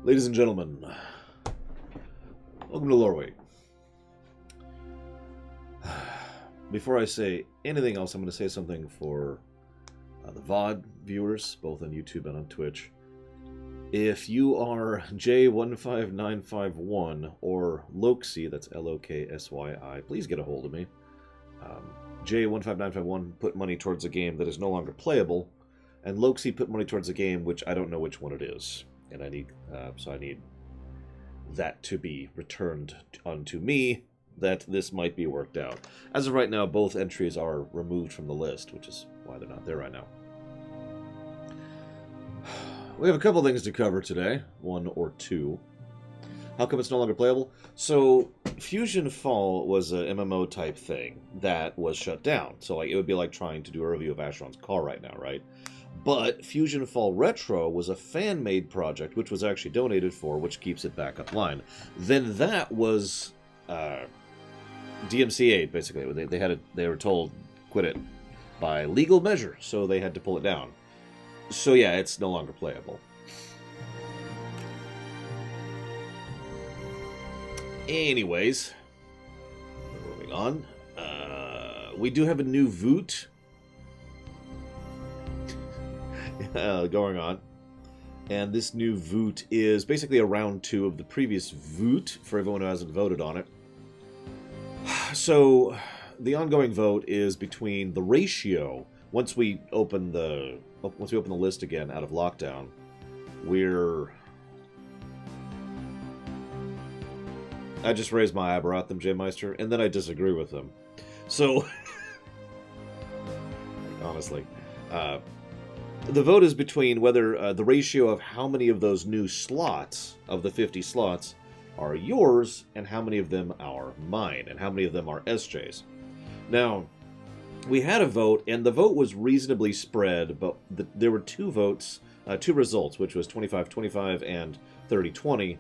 Ladies and gentlemen, welcome to Loreweek. Before I say anything else, I'm going to say something for the VOD viewers, both on YouTube and on Twitch. If you are J15951 or Loksy, that's Loksyi, please get a hold of me. J15951 put money towards a game that is no longer playable, and Loksy put money towards a game which I don't know which one it is. And I need, so I need that to be returned onto me, that this might be worked out. As of right now, both entries are removed from the list, which is why they're not there right now. We have a couple things to cover today, one or two. How come it's no longer playable? So, Fusion Fall was a MMO type thing that was shut down. So, like, it would be like trying to do a review of Asheron's Call right now, right? But Fusion Fall Retro was a fan-made project, which was actually donated for, which keeps it back online. Then that was DMCA'd, basically. They were told, quit it, by legal measure, so they had to pull it down. So yeah, it's no longer playable. Anyways, moving on. We do have a new Voot going on. And this new Voot is basically a round 2 of the previous Voot, for everyone who hasn't voted on it. So, the ongoing vote is between the ratio. Once we open the list again out of lockdown, I just raised my eyebrow at them, J Meister, and then I disagree with them. So, honestly, the vote is between whether the ratio of how many of those new slots, of the 50 slots, are yours, and how many of them are mine, and how many of them are SJ's. Now, we had a vote, and the vote was reasonably spread, but there were two results, which was 25-25 and 30-20,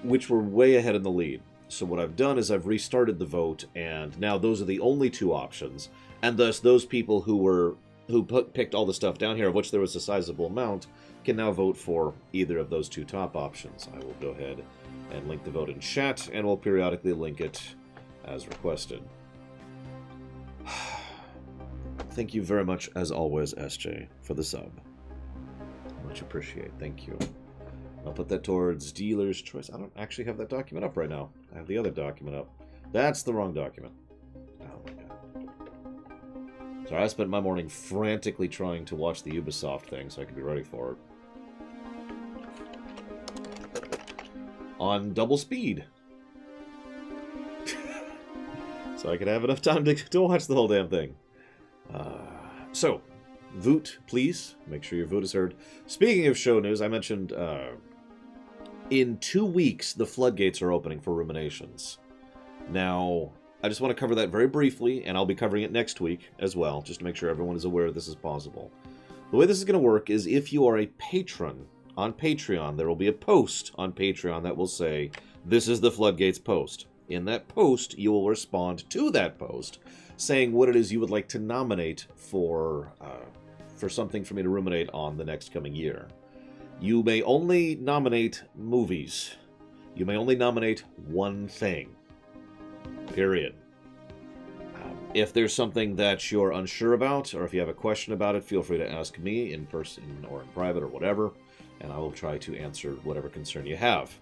which were way ahead in the lead. So what I've done is I've restarted the vote, and now those are the only two options, and thus those people who picked all the stuff down here, of which there was a sizable amount, can now vote for either of those two top options. I will go ahead and link the vote in chat, and we'll periodically link it as requested. Thank you very much, as always, SJ, for the sub. Much appreciate. Thank you. I'll put that towards dealer's choice. I don't actually have that document up right now. I have the other document up. That's the wrong document. Oh my god. Sorry, I spent my morning frantically trying to watch the Ubisoft thing so I could be ready for it. On double speed. So I could have enough time to watch the whole damn thing. So, Voot, please. Make sure your vote is heard. Speaking of show news, I mentioned in 2 weeks the floodgates are opening for Ruminations. Now, I just want to cover that very briefly, and I'll be covering it next week as well, just to make sure everyone is aware this is possible. The way this is going to work is if you are a patron on Patreon, there will be a post on Patreon that will say, "This is the Floodgates post." In that post, you will respond to that post, saying what it is you would like to nominate for something for me to ruminate on the next coming year. You may only nominate movies. You may only nominate one thing. Period. If there's something that you're unsure about, or if you have a question about it, feel free to ask me in person or in private or whatever, and I will try to answer whatever concern you have.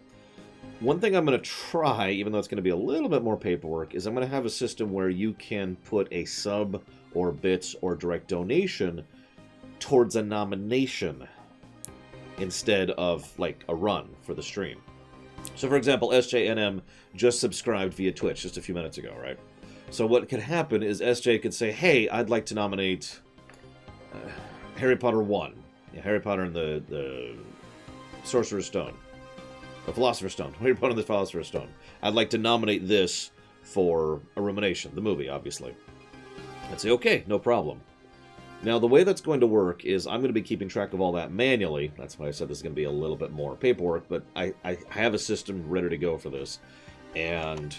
One thing I'm going to try, even though it's going to be a little bit more paperwork, is I'm going to have a system where you can put a sub or bits or direct donation towards a nomination instead of, like, a run for the stream. So, for example, SJNM just subscribed via Twitch just a few minutes ago, right? So what could happen is SJ could say, hey, I'd like to nominate Harry Potter 1. Yeah, Harry Potter and the Sorcerer's Stone. The Philosopher's Stone. Harry Potter and the Philosopher's Stone. I'd like to nominate this for a rumination. The movie, obviously. I'd say, okay, no problem. Now, the way that's going to work is I'm going to be keeping track of all that manually. That's why I said this is going to be a little bit more paperwork, but I have a system ready to go for this. And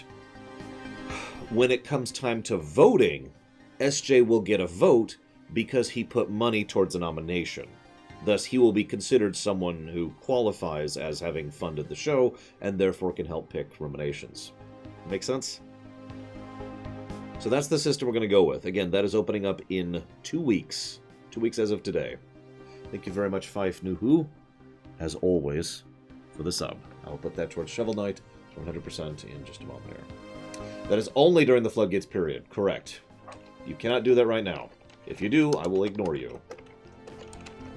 when it comes time to voting, SJ will get a vote because he put money towards a nomination. Thus, he will be considered someone who qualifies as having funded the show, and therefore can help pick nominations. Make sense? So that's the system we're going to go with. Again, that is opening up in 2 weeks. 2 weeks as of today. Thank you very much, Fife Nuhu, as always, for the sub. I will put that towards Shovel Knight 100% in just a moment here. That is only during the Floodgates period. Correct. You cannot do that right now. If you do, I will ignore you.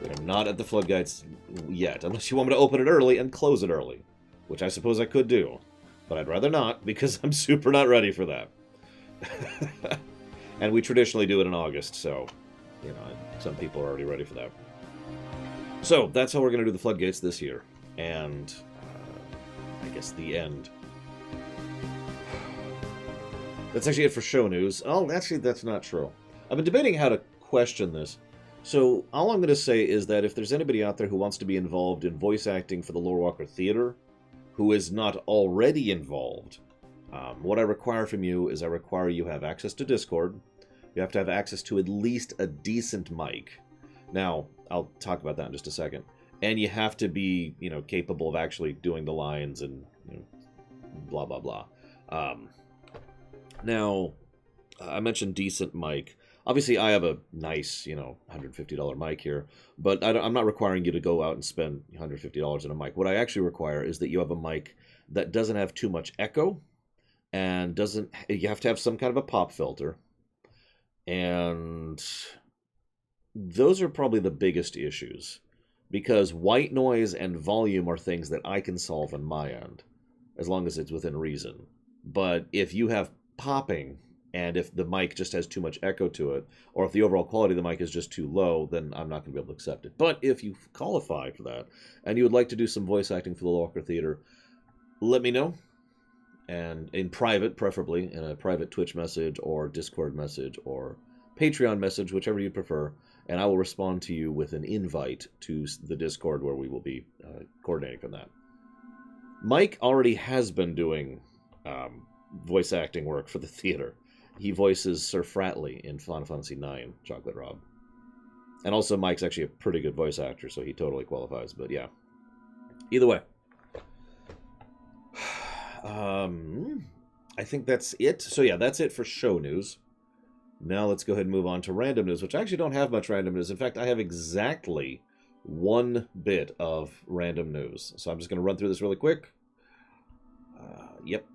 We are not at the Floodgates yet, unless you want me to open it early and close it early, which I suppose I could do. But I'd rather not, because I'm super not ready for that. And we traditionally do it in August, so, you know, some people are already ready for that. So, that's how we're going to do the Floodgates this year. And, I guess the end. That's actually it for show news. Oh, actually, that's not true. I've been debating how to question this. So, all I'm going to say is that if there's anybody out there who wants to be involved in voice acting for the Lorewalker Theater, who is not already involved, what I require from you is I require you have access to Discord. You have to have access to at least a decent mic. Now, I'll talk about that in just a second. And you have to be, you know, capable of actually doing the lines and, you know, blah, blah, blah. Now, I mentioned decent mic. Obviously, I have a nice, you know, $150 mic here, but I'm not requiring you to go out and spend $150 on a mic. What I actually require is that you have a mic that doesn't have too much echo, and you have to have some kind of a pop filter. And those are probably the biggest issues, because white noise and volume are things that I can solve on my end, as long as it's within reason. But if you have popping, and if the mic just has too much echo to it, or if the overall quality of the mic is just too low, then I'm not going to be able to accept it. But if you qualify for that, and you would like to do some voice acting for the Lorewalker Theater, let me know. And in private, preferably, in a private Twitch message, or Discord message, or Patreon message, whichever you prefer, and I will respond to you with an invite to the Discord where we will be coordinating from that. Mike already has been doing voice acting work for the theater. He voices Sir Fratley in Final Fantasy IX, Chocolate Rob. And also, Mike's actually a pretty good voice actor, so he totally qualifies, but yeah. Either way. I think that's it. So yeah, that's it for show news. Now let's go ahead and move on to random news, which I actually don't have much random news. In fact, I have exactly 1 bit of random news. So I'm just going to run through this really quick. Yep.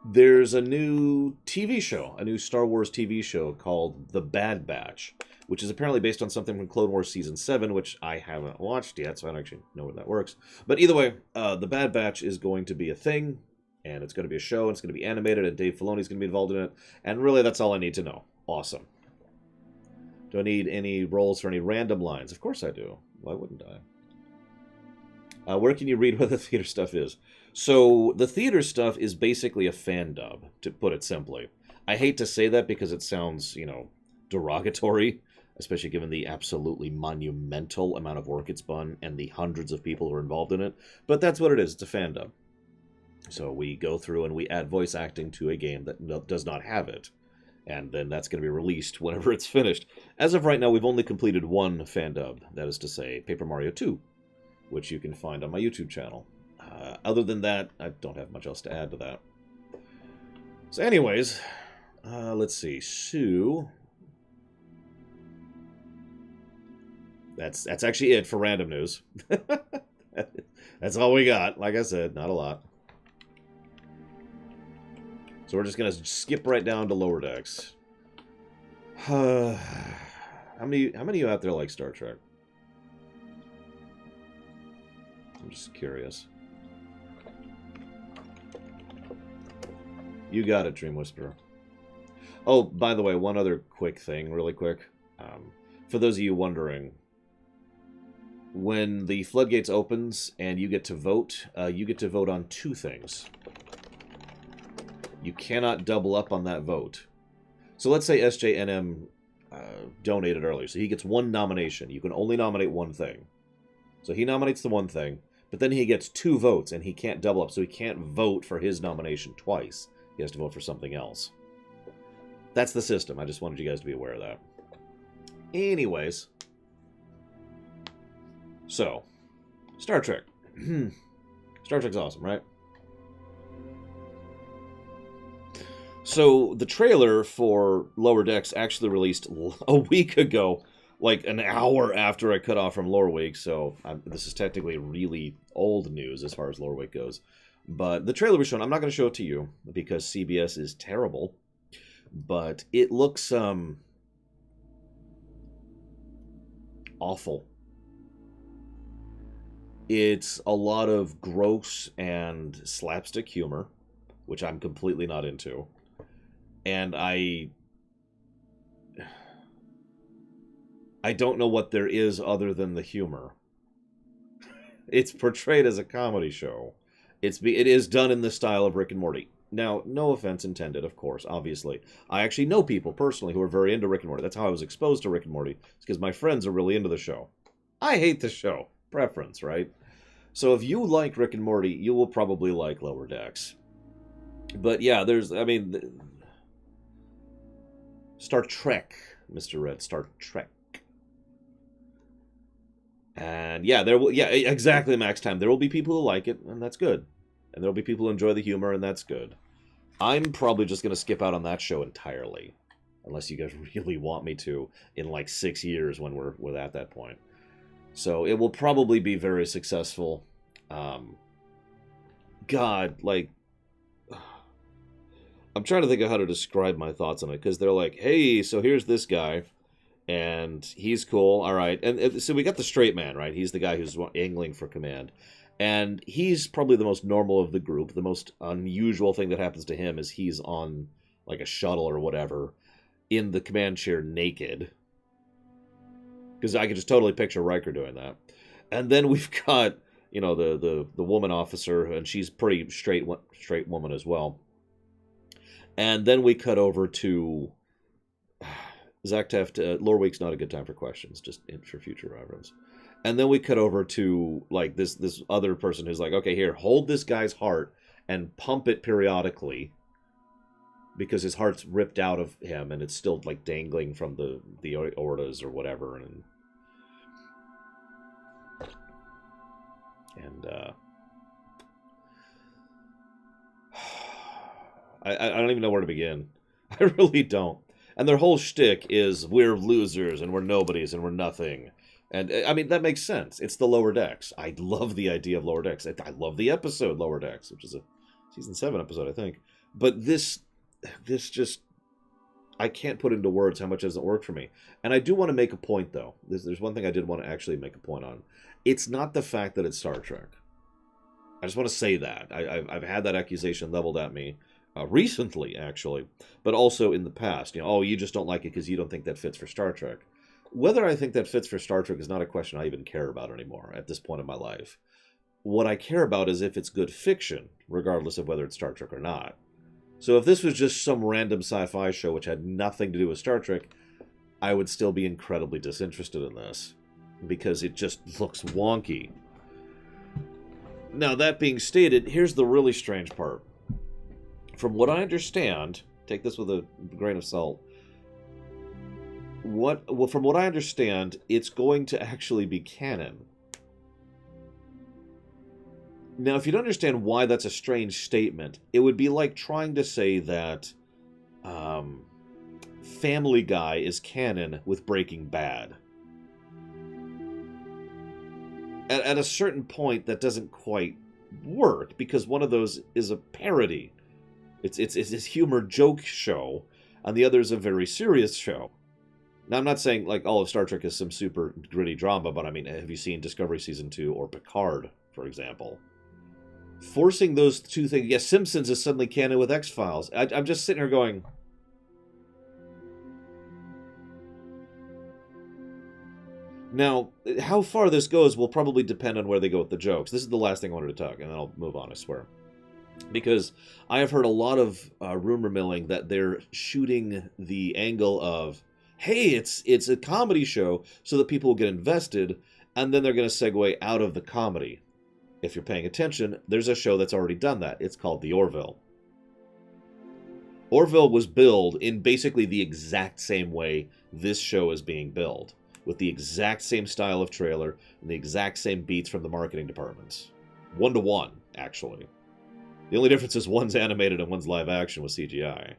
There's a new TV show, a new Star Wars TV show called The Bad Batch, which is apparently based on something from Clone Wars Season 7, which I haven't watched yet, so I don't actually know where that works. But either way, The Bad Batch is going to be a thing, and it's going to be a show, and it's going to be animated, and Dave Filoni's going to be involved in it, and really that's all I need to know. Awesome. Do I need any roles for any random lines? Of course I do. Why wouldn't I? Where can you read what the theater stuff is? So, the theater stuff is basically a fan dub, to put it simply. I hate to say that because it sounds, you know, derogatory, especially given the absolutely monumental amount of work it's done and the hundreds of people who are involved in it. But that's what it is. It's a fan dub. So we go through and we add voice acting to a game that does not have it. And then that's going to be released whenever it's finished. As of right now, we've only completed 1 fan dub. That is to say, Paper Mario 2, which you can find on my YouTube channel. Other than that, I don't have much else to add to that. So anyways, let's see. So, that's actually it for random news. That's all we got. Like I said, not a lot. So we're just going to skip right down to Lower Decks. How many of you out there like Star Trek? I'm just curious. You got it, Dream Whisperer. Oh, by the way, one other quick thing, really quick. For those of you wondering, when the floodgates opens and you get to vote on 2 things. You cannot double up on that vote. So let's say SJNM donated earlier, so he gets 1 nomination. You can only nominate 1 thing. So he nominates the 1 thing, but then he gets 2 votes, and he can't double up, so he can't vote for his nomination twice. He has to vote for something else. That's the system. I just wanted you guys to be aware of that. Anyways. So, Star Trek. Star Trek's awesome, right? So, the trailer for Lower Decks actually released a week ago, like an hour after I cut off from Loreweek, so this is technically really old news as far as Loreweek goes. But the trailer was shown. I'm not going to show it to you because CBS is terrible, but it looks awful. It's a lot of gross and slapstick humor, which I'm completely not into. And I don't know what there is other than the humor. It's portrayed as a comedy show. It is done in the style of Rick and Morty. Now, no offense intended, of course, obviously. I actually know people personally who are very into Rick and Morty. That's how I was exposed to Rick and Morty. It's because my friends are really into the show. I hate the show. Preference, right? So if you like Rick and Morty, you will probably like Lower Decks. But yeah, Star Trek, Mr. Red, Star Trek. And yeah, exactly, Max Time. There will be people who like it, and that's good. And there'll be people who enjoy the humor, and that's good. I'm probably just going to skip out on that show entirely. Unless you guys really want me to in like 6 years when we're at that point. So it will probably be very successful. God, like... I'm trying to think of how to describe my thoughts on it, because they're like, hey, so here's this guy, and he's cool, all right. And so we got the straight man, right? He's the guy who's angling for command. And he's probably the most normal of the group. The most unusual thing that happens to him is he's on, like, a shuttle or whatever, in the command chair naked. Because I could just totally picture Riker doing that. And then we've got, you know, the woman officer, and she's pretty straight woman as well. And then we cut over to Zach Teft. Loreweek's not a good time for questions, just for future reference. And then we cut over to like this other person who's like, okay, here, hold this guy's heart and pump it periodically because his heart's ripped out of him and it's still like dangling from the aortas or whatever. And I don't even know where to begin. I really don't. And their whole shtick is we're losers and we're nobodies and we're nothing. And I mean, that makes sense. It's the Lower Decks. I love the idea of Lower Decks. I love the episode Lower Decks, which is a season 7 episode, I think. But this just, I can't put into words how much it doesn't work for me. And I do want to make a point, though. There's one thing I did want to actually make a point on. It's not the fact that it's Star Trek. I just want to say that. I've had that accusation leveled at me. Recently, actually, but also in the past. You know, oh, you just don't like it because you don't think that fits for Star Trek. Whether I think that fits for Star Trek is not a question I even care about anymore at this point in my life. What I care about is if it's good fiction, regardless of whether it's Star Trek or not. So if this was just some random sci-fi show which had nothing to do with Star Trek, I would still be incredibly disinterested in this, because it just looks wonky. Now, that being stated, here's the really strange part. From what I understand, take this with a grain of salt. From what I understand, it's going to actually be canon. Now, if you don't understand why that's a strange statement, it would be like trying to say that Family Guy is canon with Breaking Bad. At a certain point, that doesn't quite work, because one of those is a parody. It's this humor joke show, and the other is a very serious show. Now, I'm not saying like all of Star Trek is some super gritty drama, but I mean, have you seen Discovery Season 2 or Picard, for example? Forcing those two things... Yes, Simpsons is suddenly canon with X-Files. I'm just sitting here going... Now, how far this goes will probably depend on where they go with the jokes. This is the last thing I wanted to talk, and then I'll move on, I swear. Because I have heard a lot of rumor milling that they're shooting the angle of, hey, it's a comedy show so that people will get invested, and then they're going to segue out of the comedy. If you're paying attention, there's a show that's already done that. It's called The Orville. Orville was billed in basically the exact same way this show is being billed. with the exact same style of trailer and the exact same beats from the marketing departments. 1-to-1, actually. The only difference is one's animated and one's live action with CGI.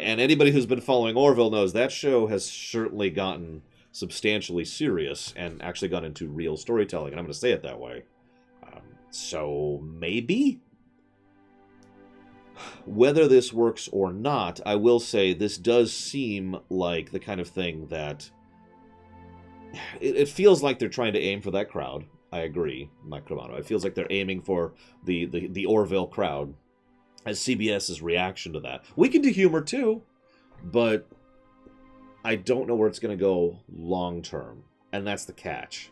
And anybody who's been following Orville knows that show has certainly gotten substantially serious and actually gone into real storytelling, and I'm going to say it that way. So maybe? Whether this works or not, I will say this does seem like the kind of thing that... It feels like they're trying to aim for that crowd. I agree, Mike Cremano. It feels like they're aiming for the Orville crowd as CBS's reaction to that. We can do humor too, but I don't know where it's going to go long term, and that's the catch.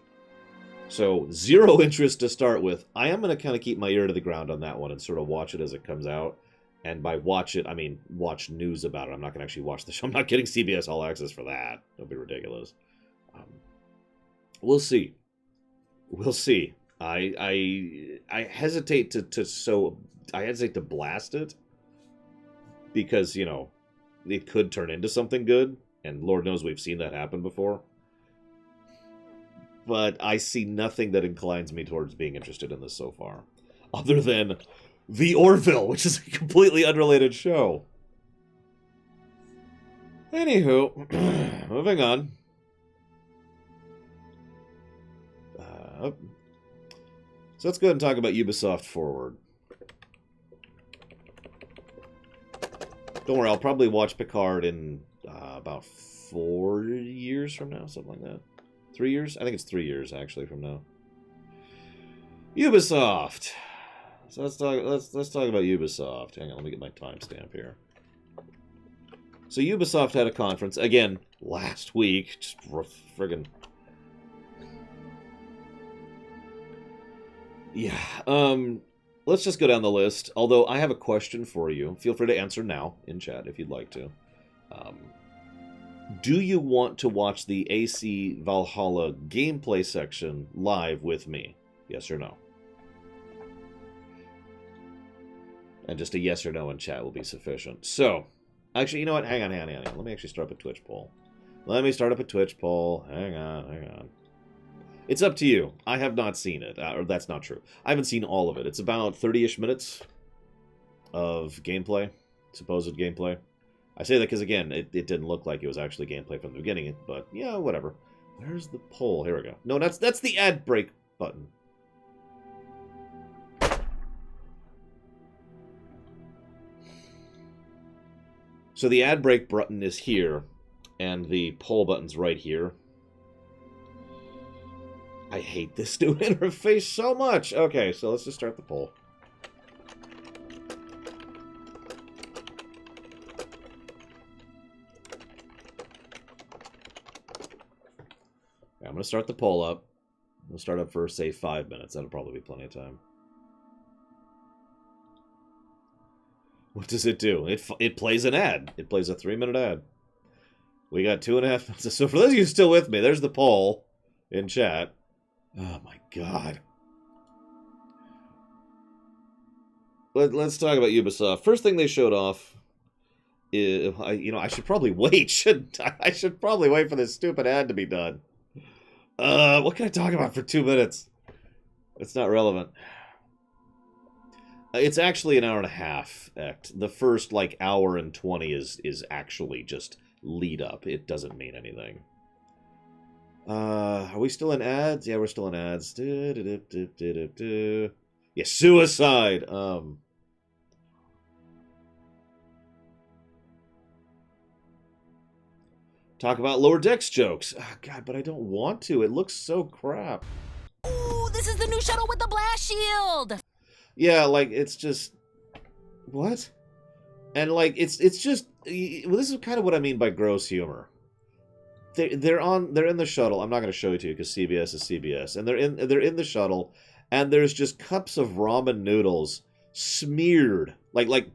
So, zero interest to start with. I am going to kind of keep my ear to the ground on that one and sort of watch it as it comes out. And by watch it, I mean watch news about it. I'm not going to actually watch the show. I'm not getting CBS All Access for that. That'll be ridiculous. We'll see. We'll see. I hesitate I hesitate to blast it because, you know, it could turn into something good, and Lord knows we've seen that happen before. But I see nothing that inclines me towards being interested in this so far, other than The Orville, which is a completely unrelated show. Anywho, moving on. So let's go ahead and talk about Ubisoft Forward. Don't worry, I'll probably watch Picard in about 4 years from now, something like that. 3 years? I think it's 3 years, actually, from now. Ubisoft! So let's talk about Ubisoft. Hang on, let me get my timestamp here. So Ubisoft had a conference, again, last week. Just friggin'... Yeah, let's just go down the list. Although, I have a question for you. Feel free to answer now in chat if you'd like to. Do you want to watch the AC Valhalla gameplay section live with me? Yes or no? And just a yes or no in chat will be sufficient. So, actually, you know what? Hang on. Let me actually start up a Twitch poll. Hang on. It's up to you. I have not seen it. Or that's not true. I haven't seen all of it. It's about 30-ish minutes of gameplay. Supposed gameplay. I say that because, again, it didn't look like it was actually gameplay from the beginning. But, yeah, whatever. Where's the poll? Here we go. No, that's the ad break button. So the ad break button is here. And the poll button's right here. I hate this new interface so much. Okay, so let's just start the poll. Okay, I'm going to start the poll up. We'll start up for, say, 5 minutes. That'll probably be plenty of time. What does it do? It plays an ad. It plays a 3-minute ad. We got 2.5 minutes. So for those of you still with me, there's the poll in chat. Oh my god. Let's talk about Ubisoft. First thing they showed off is, I should probably wait, shouldn't I? I should probably wait for this stupid ad to be done. What can I talk about for 2 minutes? It's not relevant. It's actually an hour and a half act. The first, hour and 20 is actually just lead up. It doesn't mean anything. Are we still in ads? Yeah, we're still in ads. Yeah, suicide. Talk about Lower Decks jokes. Oh, God, but I don't want to. It looks so crap. Ooh, this is the new shuttle with the blast shield. Yeah, it's just... What? And, it's just... Well, this is kind of what I mean by gross humor. They're in the shuttle. I'm not going to show it to you because CBS is CBS, and they're in the shuttle, and there's just cups of ramen noodles smeared,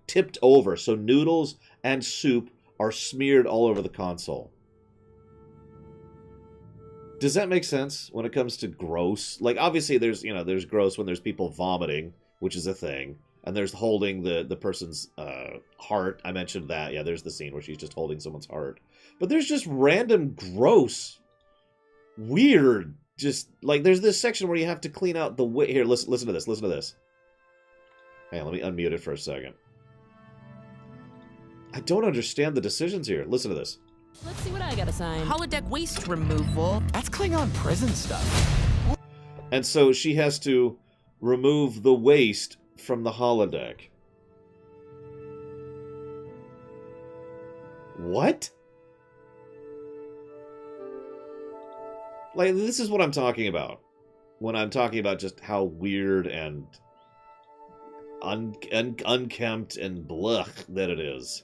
tipped over. So noodles and soup are smeared all over the console. Does that make sense when it comes to gross? Obviously there's gross when there's people vomiting, which is a thing, and there's holding the person's heart. I mentioned that. Yeah, there's the scene where she's just holding someone's heart. But there's just random gross, weird, just like there's this section where you have to clean out the way. Here, listen to this. Listen to this. Hang on, let me unmute it for a second. I don't understand the decisions here. Listen to this. Let's see what I got assigned. Holodeck waste removal. That's Klingon prison stuff. And so she has to remove the waste from the holodeck. What? Like, this is what I'm talking about when I'm talking about just how weird and unkempt and blech that it is.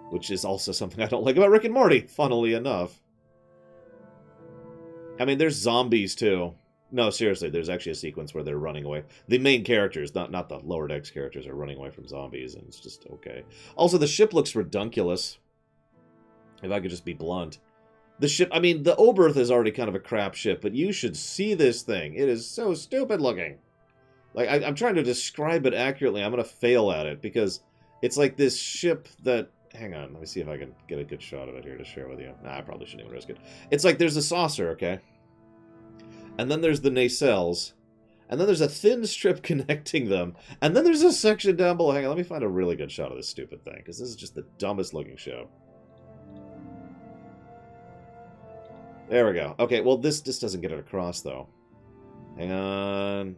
Which is also something I don't like about Rick and Morty, funnily enough. I mean, there's zombies, too. No, seriously, there's actually a sequence where they're running away. The main characters, not the Lower Decks characters, are running away from zombies, and it's just okay. Also, the ship looks redunculous. If I could just be blunt. The ship, I mean, the Oberth is already kind of a crap ship, but you should see this thing. It is so stupid looking. Like, I'm trying to describe it accurately. I'm going to fail at it, because it's like this ship that... Hang on, let me see if I can get a good shot of it here to share with you. Nah, I probably shouldn't even risk it. It's like there's a saucer, okay? And then there's the nacelles. And then there's a thin strip connecting them. And then there's a section down below. Hang on, let me find a really good shot of this stupid thing. Because this is just the dumbest looking show. There we go. Okay, well, this doesn't get it across, though. Hang on.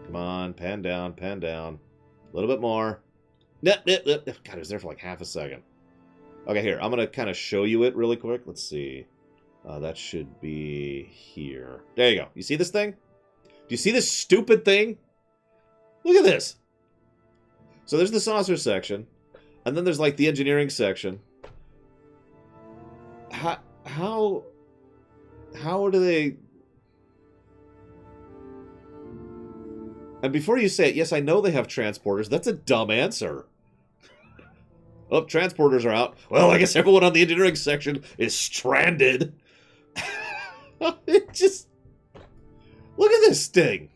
Come on, pan down, pan down. A little bit more. God, it was there for like half a second. Okay, here. I'm going to kind of show you it really quick. Let's see. That should be here. There you go. You see this thing? Do you see this stupid thing? Look at this. So there's the saucer section. And then there's like the engineering section. How do they... And before you say it, yes, I know they have transporters. That's a dumb answer. Oh, transporters are out. Well, I guess everyone on the engineering section is stranded. It just... Look at this thing.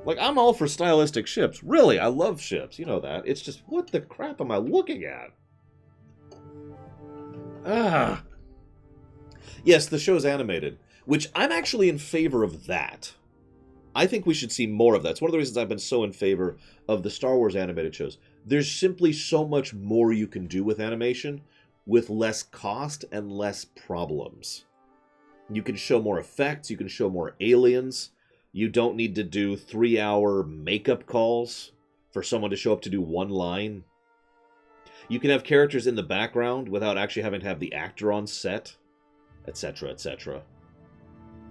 Like, I'm all for stylistic ships. Really, I love ships. You know that. It's just, what the crap am I looking at? Ah. Yes, the show's animated, which I'm actually in favor of that. I think we should see more of that. It's one of the reasons I've been so in favor of the Star Wars animated shows. There's simply so much more you can do with animation with less cost and less problems. You can show more effects, you can show more aliens. You don't need to do 3-hour makeup calls for someone to show up to do one line. You can have characters in the background without actually having to have the actor on set, etc., etc.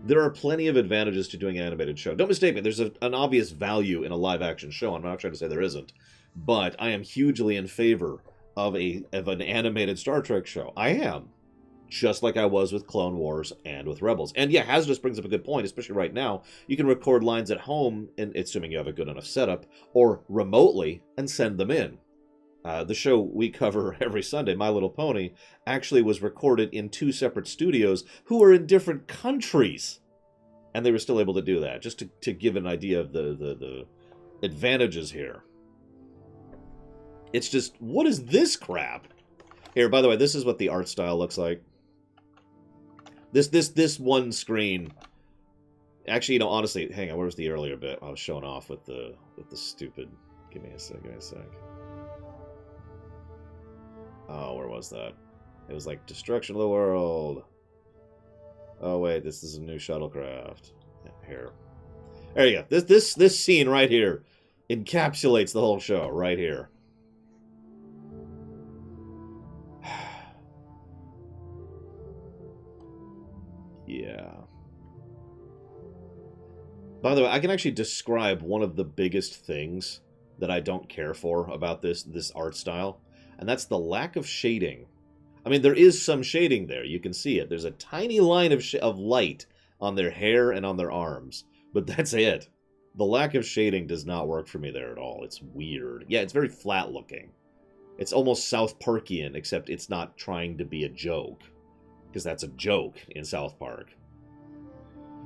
There are plenty of advantages to doing an animated show. Don't mistake me, there's an obvious value in a live-action show. I'm not trying to say there isn't. But I am hugely in favor of an animated Star Trek show. I am. Just like I was with Clone Wars and with Rebels. And yeah, Hazardous brings up a good point, especially right now. You can record lines at home, and assuming you have a good enough setup, or remotely, and send them in. The show we cover every Sunday, My Little Pony, actually was recorded in 2 separate studios who are in different countries. And they were still able to do that, just to give an idea of the advantages here. It's just, what is this crap? Here, by the way, this is what the art style looks like. This one screen. Actually, you know, honestly, hang on, where was the earlier bit? I was showing off with the stupid. Give me a sec. Oh, where was that? It was like destruction of the world. Oh wait, this is a new shuttlecraft. Yeah, here. There you go. This scene right here encapsulates the whole show right here. Yeah. By the way, I can actually describe one of the biggest things that I don't care for about this art style, and that's the lack of shading. I mean, there is some shading there. You can see it. There's a tiny line of light on their hair and on their arms, but that's it. The lack of shading does not work for me there at all. It's weird. Yeah, it's very flat looking. It's almost South Parkian, except it's not trying to be a joke. Because that's a joke in South Park.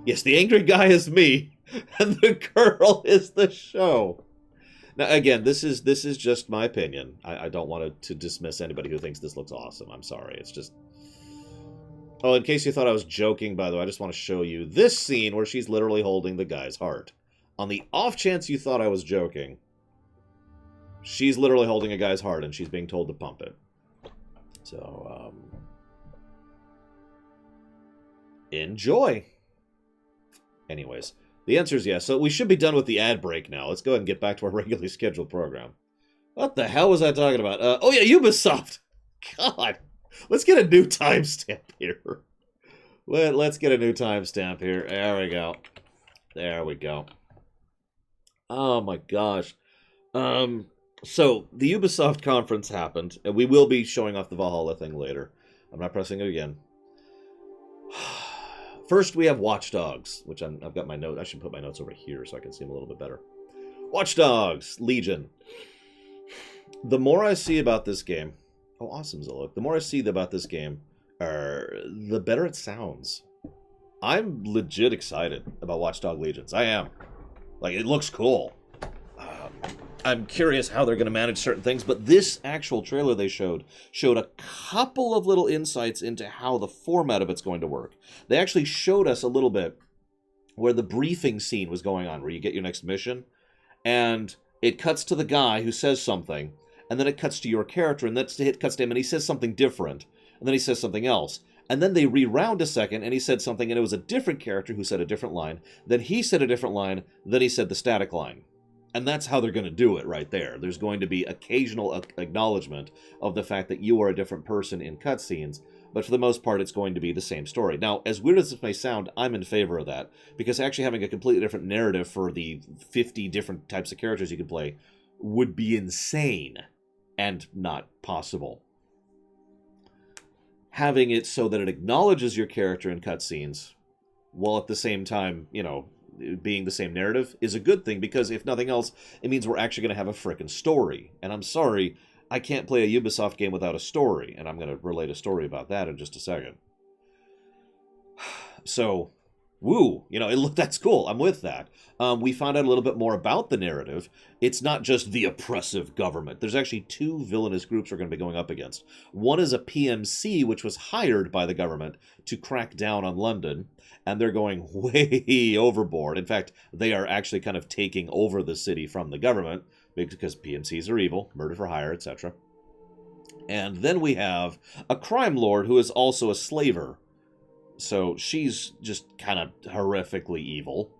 Yes, the angry guy is me, and the girl is the show. Now, again, this is just my opinion. I don't want to dismiss anybody who thinks this looks awesome. I'm sorry. It's just... Oh, in case you thought I was joking, by the way, I just want to show you this scene where she's literally holding the guy's heart. On the off chance you thought I was joking, she's literally holding a guy's heart, and she's being told to pump it. So, enjoy. Anyways, the answer is yes. So we should be done with the ad break now. Let's go ahead and get back to our regularly scheduled program. What the hell was I talking about? Oh yeah, Ubisoft! God! Let's get a new timestamp here. Let's get a new timestamp here. There we go. There we go. Oh my gosh. So, the Ubisoft conference happened, and we will be showing off the Valhalla thing later. I'm not pressing it again. First, we have Watch Dogs, which I've got my note. I should put my notes over here so I can see them a little bit better. Watch Dogs, Legion. The more I see about this game... Oh, awesome, Zillow. The more I see about this game, the better it sounds. I'm legit excited about Watch Dogs Legions. I am. Like, it looks cool. I'm curious how they're going to manage certain things, but this actual trailer they showed a couple of little insights into how the format of it's going to work. They actually showed us a little bit where the briefing scene was going on, where you get your next mission, and it cuts to the guy who says something, and then it cuts to your character, and then it cuts to him, and he says something different, and then he says something else. And then they rewound a second, and he said something, and it was a different character who said a different line. Then he said a different line, then he said the static line. And that's how they're going to do it right there. There's going to be occasional acknowledgement of the fact that you are a different person in cutscenes, but for the most part, it's going to be the same story. Now, as weird as this may sound, I'm in favor of that, because actually having a completely different narrative for the 50 different types of characters you can play would be insane and not possible. Having it so that it acknowledges your character in cutscenes, while at the same time, you know, being the same narrative, is a good thing, because if nothing else, it means we're actually going to have a frickin' story. And I'm sorry, I can't play a Ubisoft game without a story, and I'm going to relate a story about that in just a second. So, woo, you know, that's cool. I'm with that. We found out a little bit more about the narrative. It's not just the oppressive government. There's actually two villainous groups we're going to be going up against. One is a PMC, which was hired by the government to crack down on London, and they're going way overboard. In fact, they are actually kind of taking over the city from the government, because PMCs are evil, murder for hire, etc. And then we have a crime lord who is also a slaver. So she's just kind of horrifically evil.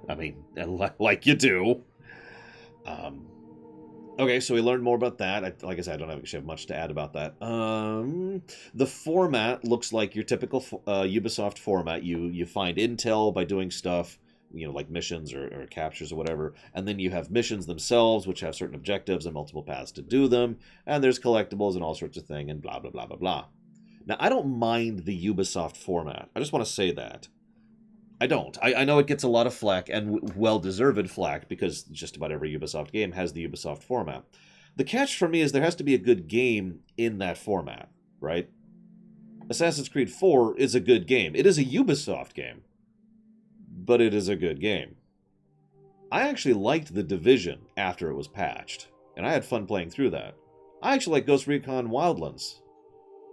I mean, like you do. Okay, so we learned more about that. Like I said, I don't actually have much to add about that. The format looks like your typical Ubisoft format. You find intel by doing stuff, you know, like missions or captures or whatever. And then you have missions themselves, which have certain objectives and multiple paths to do them. And there's collectibles and all sorts of things and blah, blah, blah, blah, blah. Now, I don't mind the Ubisoft format. I just want to say that. I don't. I know it gets a lot of flack, and well-deserved flack, because just about every Ubisoft game has the Ubisoft format. The catch for me is there has to be a good game in that format, right? Assassin's Creed 4 is a good game. It is a Ubisoft game, but it is a good game. I actually liked The Division after it was patched, and I had fun playing through that. I actually like Ghost Recon Wildlands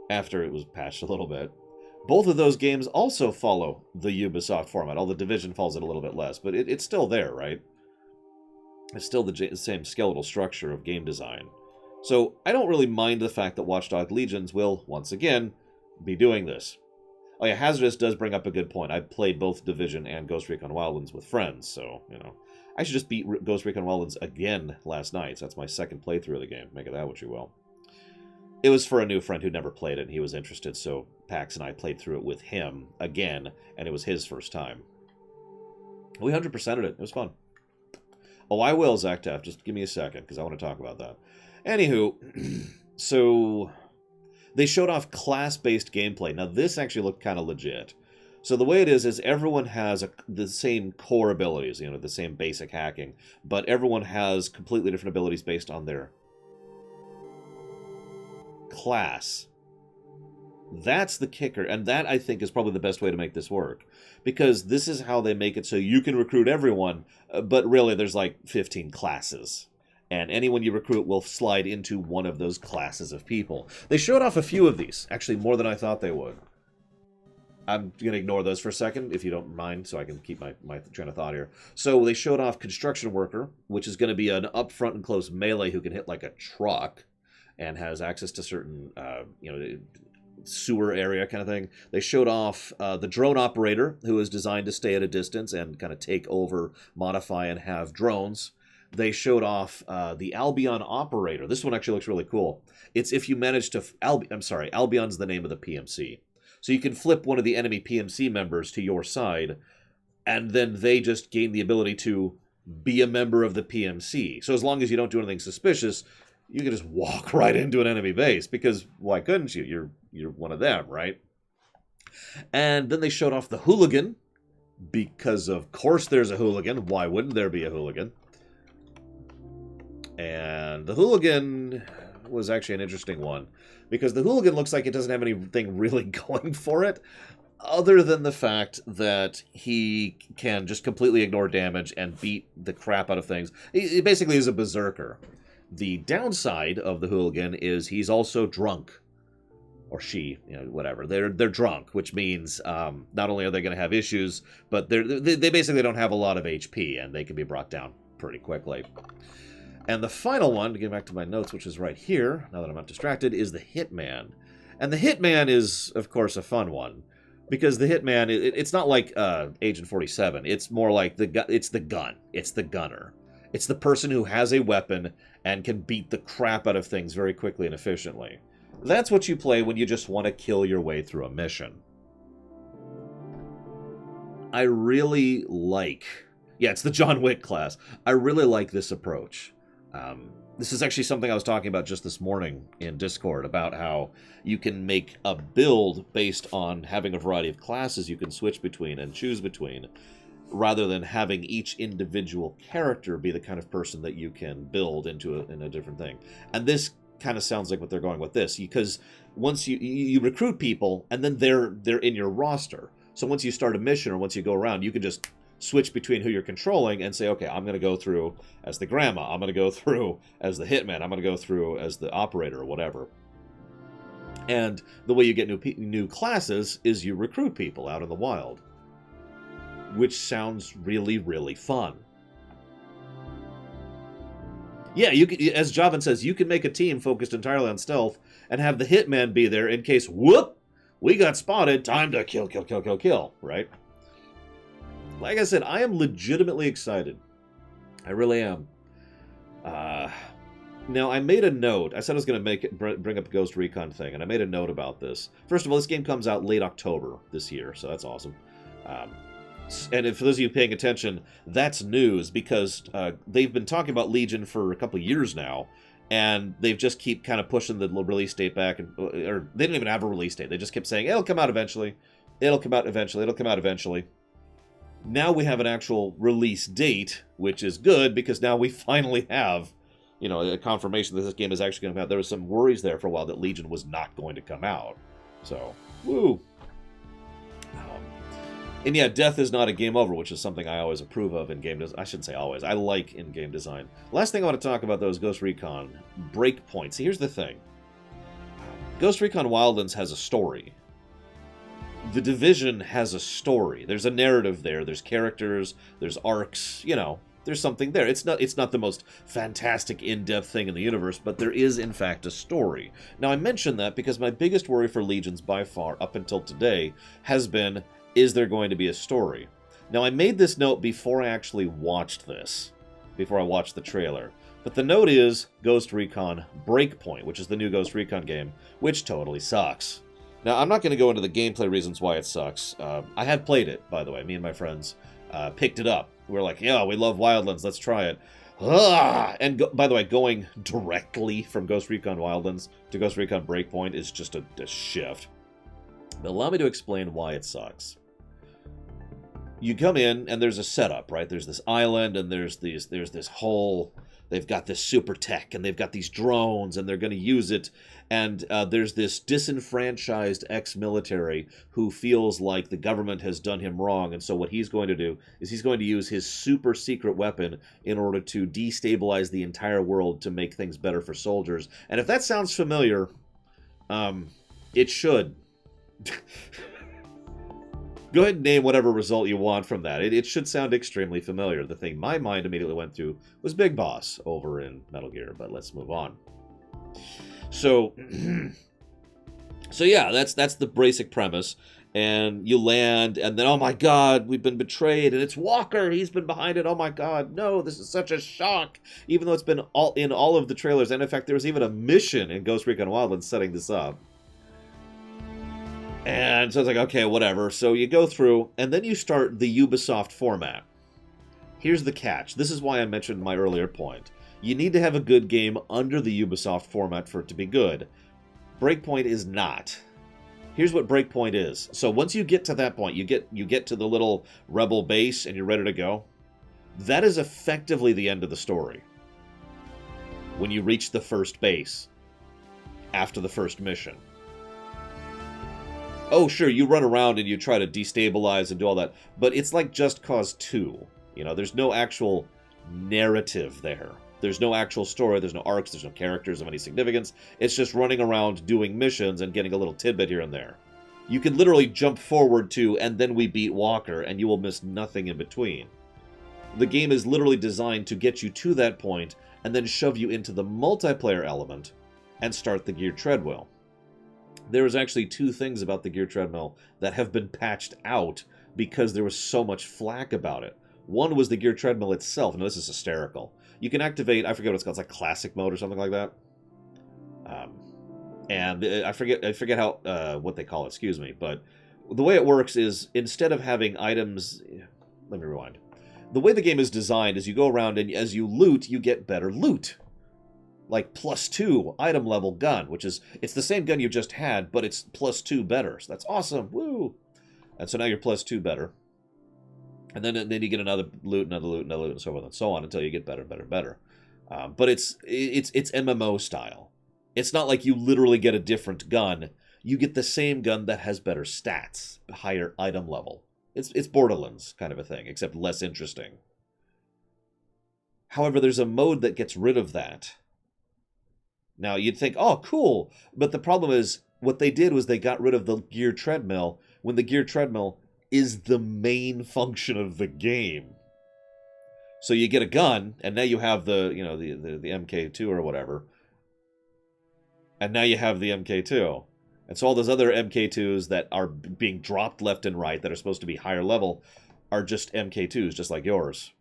after it was patched a little bit. Both of those games also follow the Ubisoft format, although Division follows it a little bit less, but it's still there, right? It's still the same skeletal structure of game design. So I don't really mind the fact that Watch Dogs Legions will, once again, be doing this. Oh yeah, Hazardous does bring up a good point. I've played both Division and Ghost Recon Wildlands with friends, so, you know. I should just beat Ghost Recon Wildlands again last night, so that's my second playthrough of the game. Make of that what you will. It was for a new friend who'd never played it, and he was interested, so Pax and I played through it with him again, and it was his first time. We 100%ed it. It was fun. Oh, I will, Zactef. Just give me a second, because I want to talk about that. Anywho, so they showed off class-based gameplay. Now, this actually looked kind of legit. So the way it is everyone has the same core abilities, you know, the same basic hacking, but everyone has completely different abilities based on their class. That's the kicker, and that, I think, is probably the best way to make this work. Because this is how they make it so you can recruit everyone, but really there's like 15 classes. And anyone you recruit will slide into one of those classes of people. They showed off a few of these, actually more than I thought they would. I'm going to ignore those for a second, if you don't mind, so I can keep my train of thought here. So they showed off Construction Worker, which is going to be an up-front and close melee who can hit like a truck and has access to certain, sewer area kind of thing. They showed off the Drone Operator, who is designed to stay at a distance and kind of take over, modify, and have drones. They showed off the Albion Operator. This one actually looks really cool. It's if you manage to... Albion's the name of the PMC. So you can flip one of the enemy PMC members to your side, and then they just gain the ability to be a member of the PMC. So as long as you don't do anything suspicious, you can just walk right into an enemy base, because why couldn't you? You're one of them, right? And then they showed off the Hooligan, because of course there's a Hooligan. Why wouldn't there be a Hooligan? And the Hooligan was actually an interesting one, because the Hooligan looks like it doesn't have anything really going for it, other than the fact that he can just completely ignore damage and beat the crap out of things. He basically is a berserker. The downside of the Hooligan is he's also drunk. Or she, whatever. They're drunk, which means not only are they going to have issues, but they basically don't have a lot of HP, and they can be brought down pretty quickly. And the final one, to get back to my notes, which is right here, now that I'm not distracted, is the Hitman. And the Hitman is, of course, a fun one. Because the Hitman, it's not like Agent 47. It's more like it's the gun. It's the gunner. It's the person who has a weapon and can beat the crap out of things very quickly and efficiently. That's what you play when you just want to kill your way through a mission. I really like... Yeah, it's the John Wick class. I really like this approach. This is actually something I was talking about just this morning in Discord, about how you can make a build based on having a variety of classes you can switch between and choose between, rather than having each individual character be the kind of person that you can build into a different thing. And this kind of sounds like what they're going with this, because once you recruit people, and then they're in your roster. So once you start a mission or once you go around, you can just switch between who you're controlling and say, okay, I'm going to go through as the grandma, I'm going to go through as the hitman, I'm going to go through as the operator or whatever. And the way you get new classes is you recruit people out in the wild, which sounds really, really fun. Yeah, you can, as Javan says, you can make a team focused entirely on stealth and have the hitman be there in case, whoop, we got spotted, time to kill, kill, kill, kill, kill, right? Like I said, I am legitimately excited. I really am. Now, I made a note. I said I was going to bring up a Ghost Recon thing, and I made a note about this. First of all, this game comes out late October this year, so that's awesome. And for those of you paying attention, that's news, because they've been talking about Legion for a couple of years now, and they've just keep kind of pushing the release date back, or they didn't even have a release date. They just kept saying, it'll come out eventually, it'll come out eventually, it'll come out eventually. Now we have an actual release date, which is good, because now we finally have, a confirmation that this game is actually going to come out. There was some worries there for a while that Legion was not going to come out. So, woo! And yeah, death is not a game over, which is something I always approve of in game design. I shouldn't say always. I like in game design. Last thing I want to talk about, though, is Ghost Recon Breakpoint. See, here's the thing. Ghost Recon Wildlands has a story. The Division has a story. There's a narrative there. There's characters. There's arcs. There's something there. It's not the most fantastic, in-depth thing in the universe, but there is, in fact, a story. Now, I mention that because my biggest worry for Legions, by far, up until today, has been, is there going to be a story? Now, I made this note before I actually watched this, before I watched the trailer. But the note is Ghost Recon Breakpoint, which is the new Ghost Recon game, which totally sucks. Now, I'm not going to go into the gameplay reasons why it sucks. I had played it, by the way. Me and my friends picked it up. We were like, yeah, we love Wildlands. Let's try it. And by the way, going directly from Ghost Recon Wildlands to Ghost Recon Breakpoint is just a shift. But allow me to explain why it sucks. You come in, and there's a setup, right? There's this island, and there's this whole they've got this super tech, and they've got these drones, and they're going to use it. And there's this disenfranchised ex-military who feels like the government has done him wrong, and so what he's going to do is he's going to use his super secret weapon in order to destabilize the entire world to make things better for soldiers. And if that sounds familiar, it should. Go ahead and name whatever result you want from that. It should sound extremely familiar. The thing my mind immediately went to was Big Boss over in Metal Gear, but let's move on. So yeah, that's the basic premise. And you land, and then, oh my god, we've been betrayed, and it's Walker, he's been behind it, oh my god, no, this is such a shock, even though it's been in all of the trailers, and in fact, there was even a mission in Ghost Recon Wildlands setting this up. And so it's like, okay, whatever. So you go through, and then you start the Ubisoft format. Here's the catch. This is why I mentioned my earlier point. You need to have a good game under the Ubisoft format for it to be good. Breakpoint is not. Here's what Breakpoint is. So once you get to that point, you get to the little rebel base, and you're ready to go. That is effectively the end of the story. When you reach the first base, after the first mission. Oh, sure, you run around and you try to destabilize and do all that, but it's like Just Cause 2. You know, there's no actual narrative there. There's no actual story, there's no arcs, there's no characters of any significance. It's just running around doing missions and getting a little tidbit here and there. You can literally jump forward to, and then we beat Walker, and you will miss nothing in between. The game is literally designed to get you to that point, and then shove you into the multiplayer element, and start the Gear Treadmill. There was actually two things about the Gear Treadmill that have been patched out because there was so much flack about it. One was the Gear Treadmill itself. Now, this is hysterical. You can activate, I forget what it's called, it's like Classic Mode or something like that. And I forget how, what they call it, excuse me. But the way it works is, instead of having items, let me rewind. The way the game is designed is you go around and as you loot, you get better loot. Like +2 item level gun, which is, it's the same gun you just had, but it's +2 better. So that's awesome. Woo! And so now you're +2 better. And then you get another loot, another loot, another loot, and so on and so on until you get better, better, better. But it's MMO style. It's not like you literally get a different gun. You get the same gun that has better stats, higher item level. It's Borderlands kind of a thing, except less interesting. However, there's a mode that gets rid of that. Now, you'd think, oh, cool. But the problem is, what they did was they got rid of the Gear Treadmill when the Gear Treadmill is the main function of the game. So you get a gun, and now you have the MK2 or whatever. And now you have the MK2. And so all those other MK2s that are being dropped left and right that are supposed to be higher level are just MK2s, just like yours.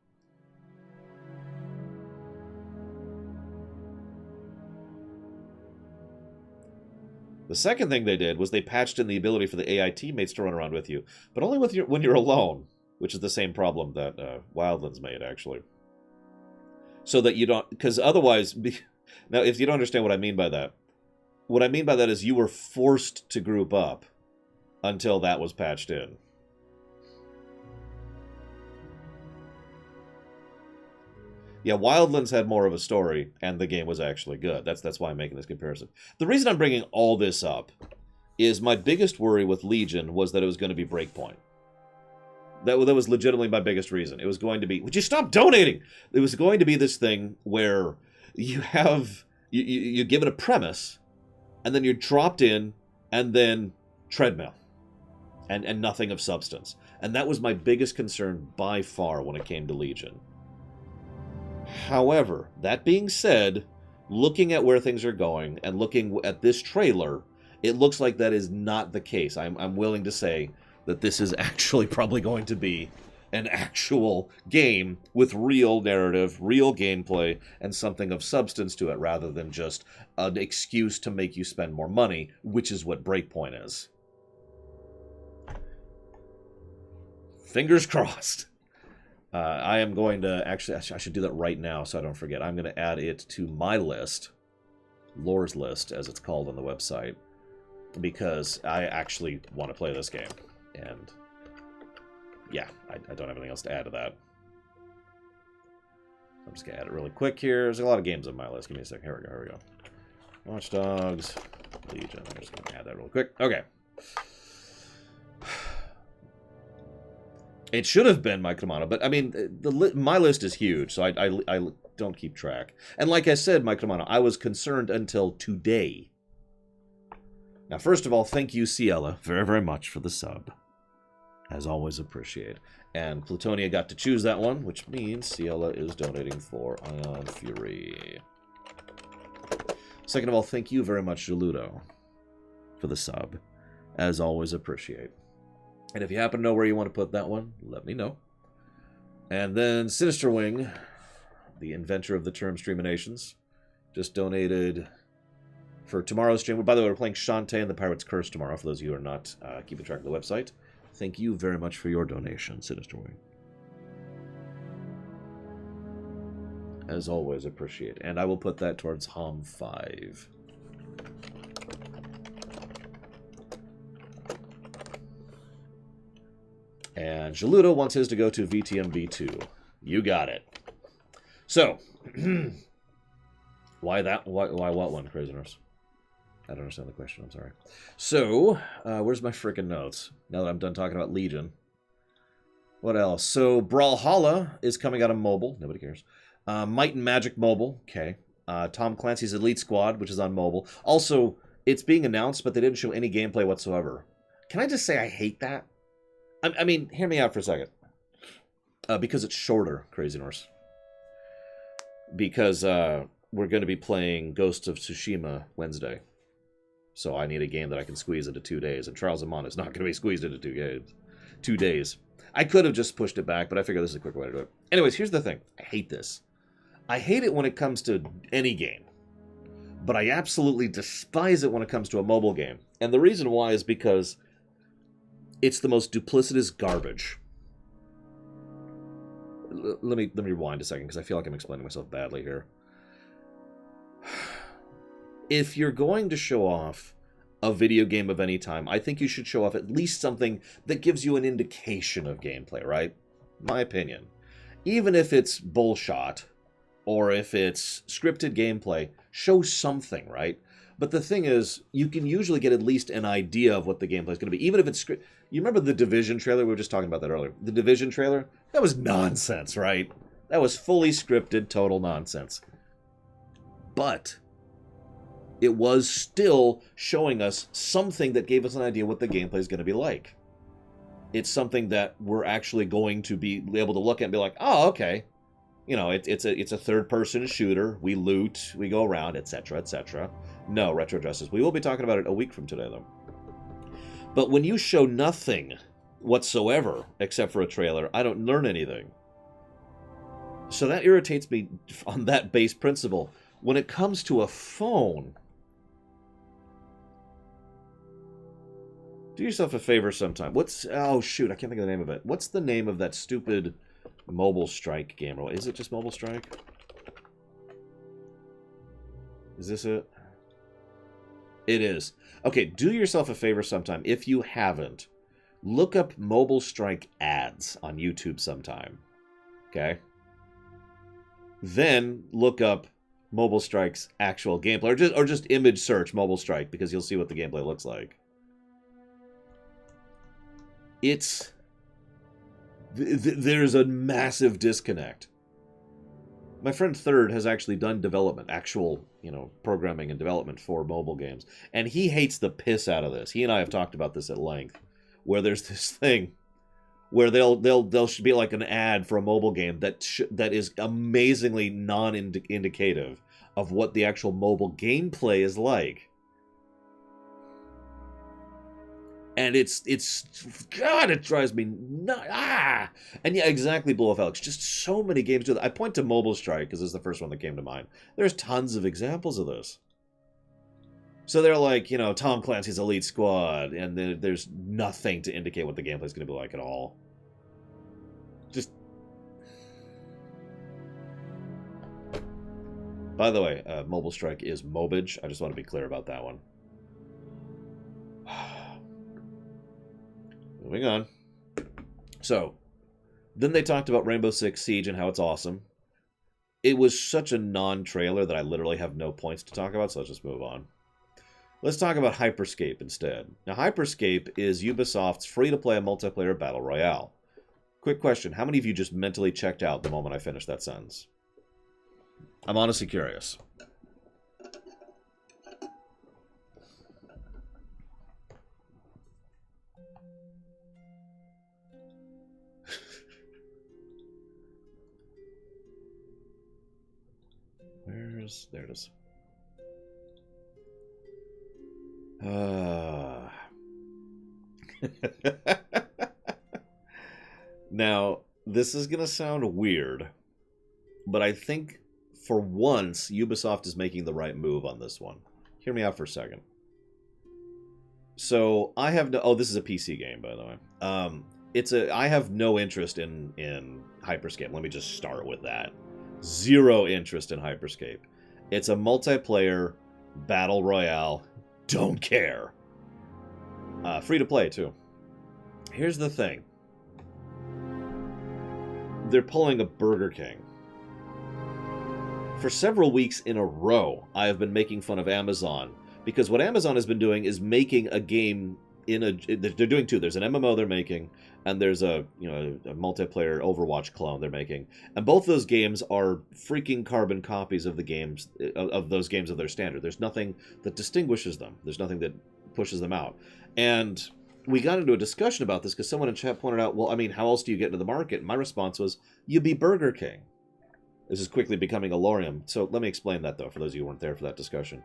The second thing they did was they patched in the ability for the AI teammates to run around with you, but only when you're alone, which is the same problem that Wildlands made, actually. So that you don't... Because otherwise... Now, if you don't understand what I mean by that, what I mean by that is you were forced to group up until that was patched in. Yeah, Wildlands had more of a story, and the game was actually good. That's why I'm making this comparison. The reason I'm bringing all this up is my biggest worry with Legion was that it was going to be Breakpoint. That was legitimately my biggest reason. It was going to be... Would you stop donating? It was going to be this thing where you have... You give it a premise, and then you're dropped in, and then treadmill. And nothing of substance. And that was my biggest concern by far when it came to Legion. However, that being said, looking at where things are going and looking at this trailer, it looks like that is not the case. I'm willing to say that this is actually probably going to be an actual game with real narrative, real gameplay, and something of substance to it, rather than just an excuse to make you spend more money, which is what Breakpoint is. Fingers crossed. I am going to, actually, I should do that right now so I don't forget. I'm going to add it to my list, Lore's list, as it's called on the website, because I actually want to play this game. And, yeah, I don't have anything else to add to that. I'm just going to add it really quick here. There's a lot of games on my list. Give me a second. Here we go. Watch Dogs, Legion. I'm just going to add that real quick. Okay. It should have been my Kamano, but I mean, my list is huge, so I don't keep track. And like I said, my Kamano, I was concerned until today. Now, first of all, thank you, Ciela, very, very much for the sub. As always, appreciate. And Plutonia got to choose that one, which means Ciela is donating for Ion Fury. Second of all, thank you very much, Geludo, for the sub. As always, appreciate. And if you happen to know where you want to put that one, let me know. And then Sinister Wing, the inventor of the term Streaminations, just donated for tomorrow's stream. By the way, we're playing Shantae and the Pirate's Curse tomorrow, for those of you who are not keeping track of the website. Thank you very much for your donation, Sinister Wing. As always, appreciate. And I will put that towards HOM 5. And Geludo wants his to go to VTMV2. You got it. So, why what one, Crazy Nurse? I don't understand the question, I'm sorry. So, where's my frickin' notes? Now that I'm done talking about Legion. What else? So, Brawlhalla is coming out on mobile. Nobody cares. Might and Magic Mobile. Okay. Tom Clancy's Elite Squad, which is on mobile. Also, it's being announced, but they didn't show any gameplay whatsoever. Can I just say I hate that? I mean, hear me out for a second. Because it's shorter, Crazy Norse. Because we're going to be playing Ghost of Tsushima Wednesday. So I need a game that I can squeeze into 2 days. And Trials of Mana is not going to be squeezed into 2 days. I could have just pushed it back, but I figure this is a quick way to do it. Anyways, here's the thing. I hate this. I hate it when it comes to any game. But I absolutely despise it when it comes to a mobile game. And the reason why is because it's the most duplicitous garbage. Let me rewind a second, because I feel like I'm explaining myself badly here. If you're going to show off a video game of any time, I think you should show off at least something that gives you an indication of gameplay, right? My opinion. Even if it's bullshot, or if it's scripted gameplay, show something, right? But the thing is, you can usually get at least an idea of what the gameplay is going to be, even if it's scripted. You remember the Division trailer? We were just talking about that earlier. The Division trailer? That was nonsense, right? That was fully scripted, total nonsense. But it was still showing us something that gave us an idea what the gameplay is going to be like. It's something that we're actually going to be able to look at and be like, oh, okay. You know, it's a third-person shooter. We loot, we go around, etc., etc. No, Retro Justice. We will be talking about it a week from today, though. But when you show nothing whatsoever, except for a trailer, I don't learn anything. So that irritates me on that base principle. When it comes to a phone, do yourself a favor sometime. Oh, shoot, I can't think of the name of it. What's the name of that stupid Mobile Strike game? Or is it just Mobile Strike? Is this it? It is. Okay, do yourself a favor sometime. If you haven't, look up Mobile Strike ads on YouTube sometime. Okay? Then look up Mobile Strike's actual gameplay. Or just image search Mobile Strike, because you'll see what the gameplay looks like. There's a massive disconnect. My friend Third has actually done development, actual, programming and development for mobile games. And he hates the piss out of this. He and I have talked about this at length, where there's this thing where they'll should be like an ad for a mobile game that is amazingly non-indicative of what the actual mobile gameplay is like. And it's God, it drives me nuts. And yeah, exactly, Blow Off Alex. Just so many games do that. I point to Mobile Strike because it's the first one that came to mind. There's tons of examples of this. So they're like, Tom Clancy's Elite Squad, and there's nothing to indicate what the gameplay is going to be like at all. Just. By the way, Mobile Strike is Mobage. I just want to be clear about that one. Moving on. So, then they talked about Rainbow Six Siege and how it's awesome. it was such a non-trailer that I literally have no points to talk about, so let's just move on. Let's talk about Hyperscape instead. Now, Hyperscape is Ubisoft's free-to-play multiplayer battle royale. Quick question, how many of you just mentally checked out the moment I finished that sentence? I'm honestly curious. There it is. Now, this is going to sound weird, but I think for once Ubisoft is making the right move on this one. Hear me out for a second. So, I have no... Oh, this is a PC game, by the way. I have no interest in Hyperscape. Let me just start with that. Zero interest in Hyperscape. It's a multiplayer battle royale. Don't care. Free to play, too. Here's the thing. They're pulling a Burger King. For several weeks in a row, I have been making fun of Amazon, because what Amazon has been doing is making a game they're doing two. There's an MMO they're making, and there's a multiplayer Overwatch clone they're making. And both those games are freaking carbon copies of the games of those games of their standard. There's nothing that distinguishes them. There's nothing that pushes them out. And we got into a discussion about this because someone in chat pointed out, well, I mean, how else do you get into the market? And my response was, you be Burger King. This is quickly becoming a lorium. So let me explain that, though, for those of you who weren't there for that discussion.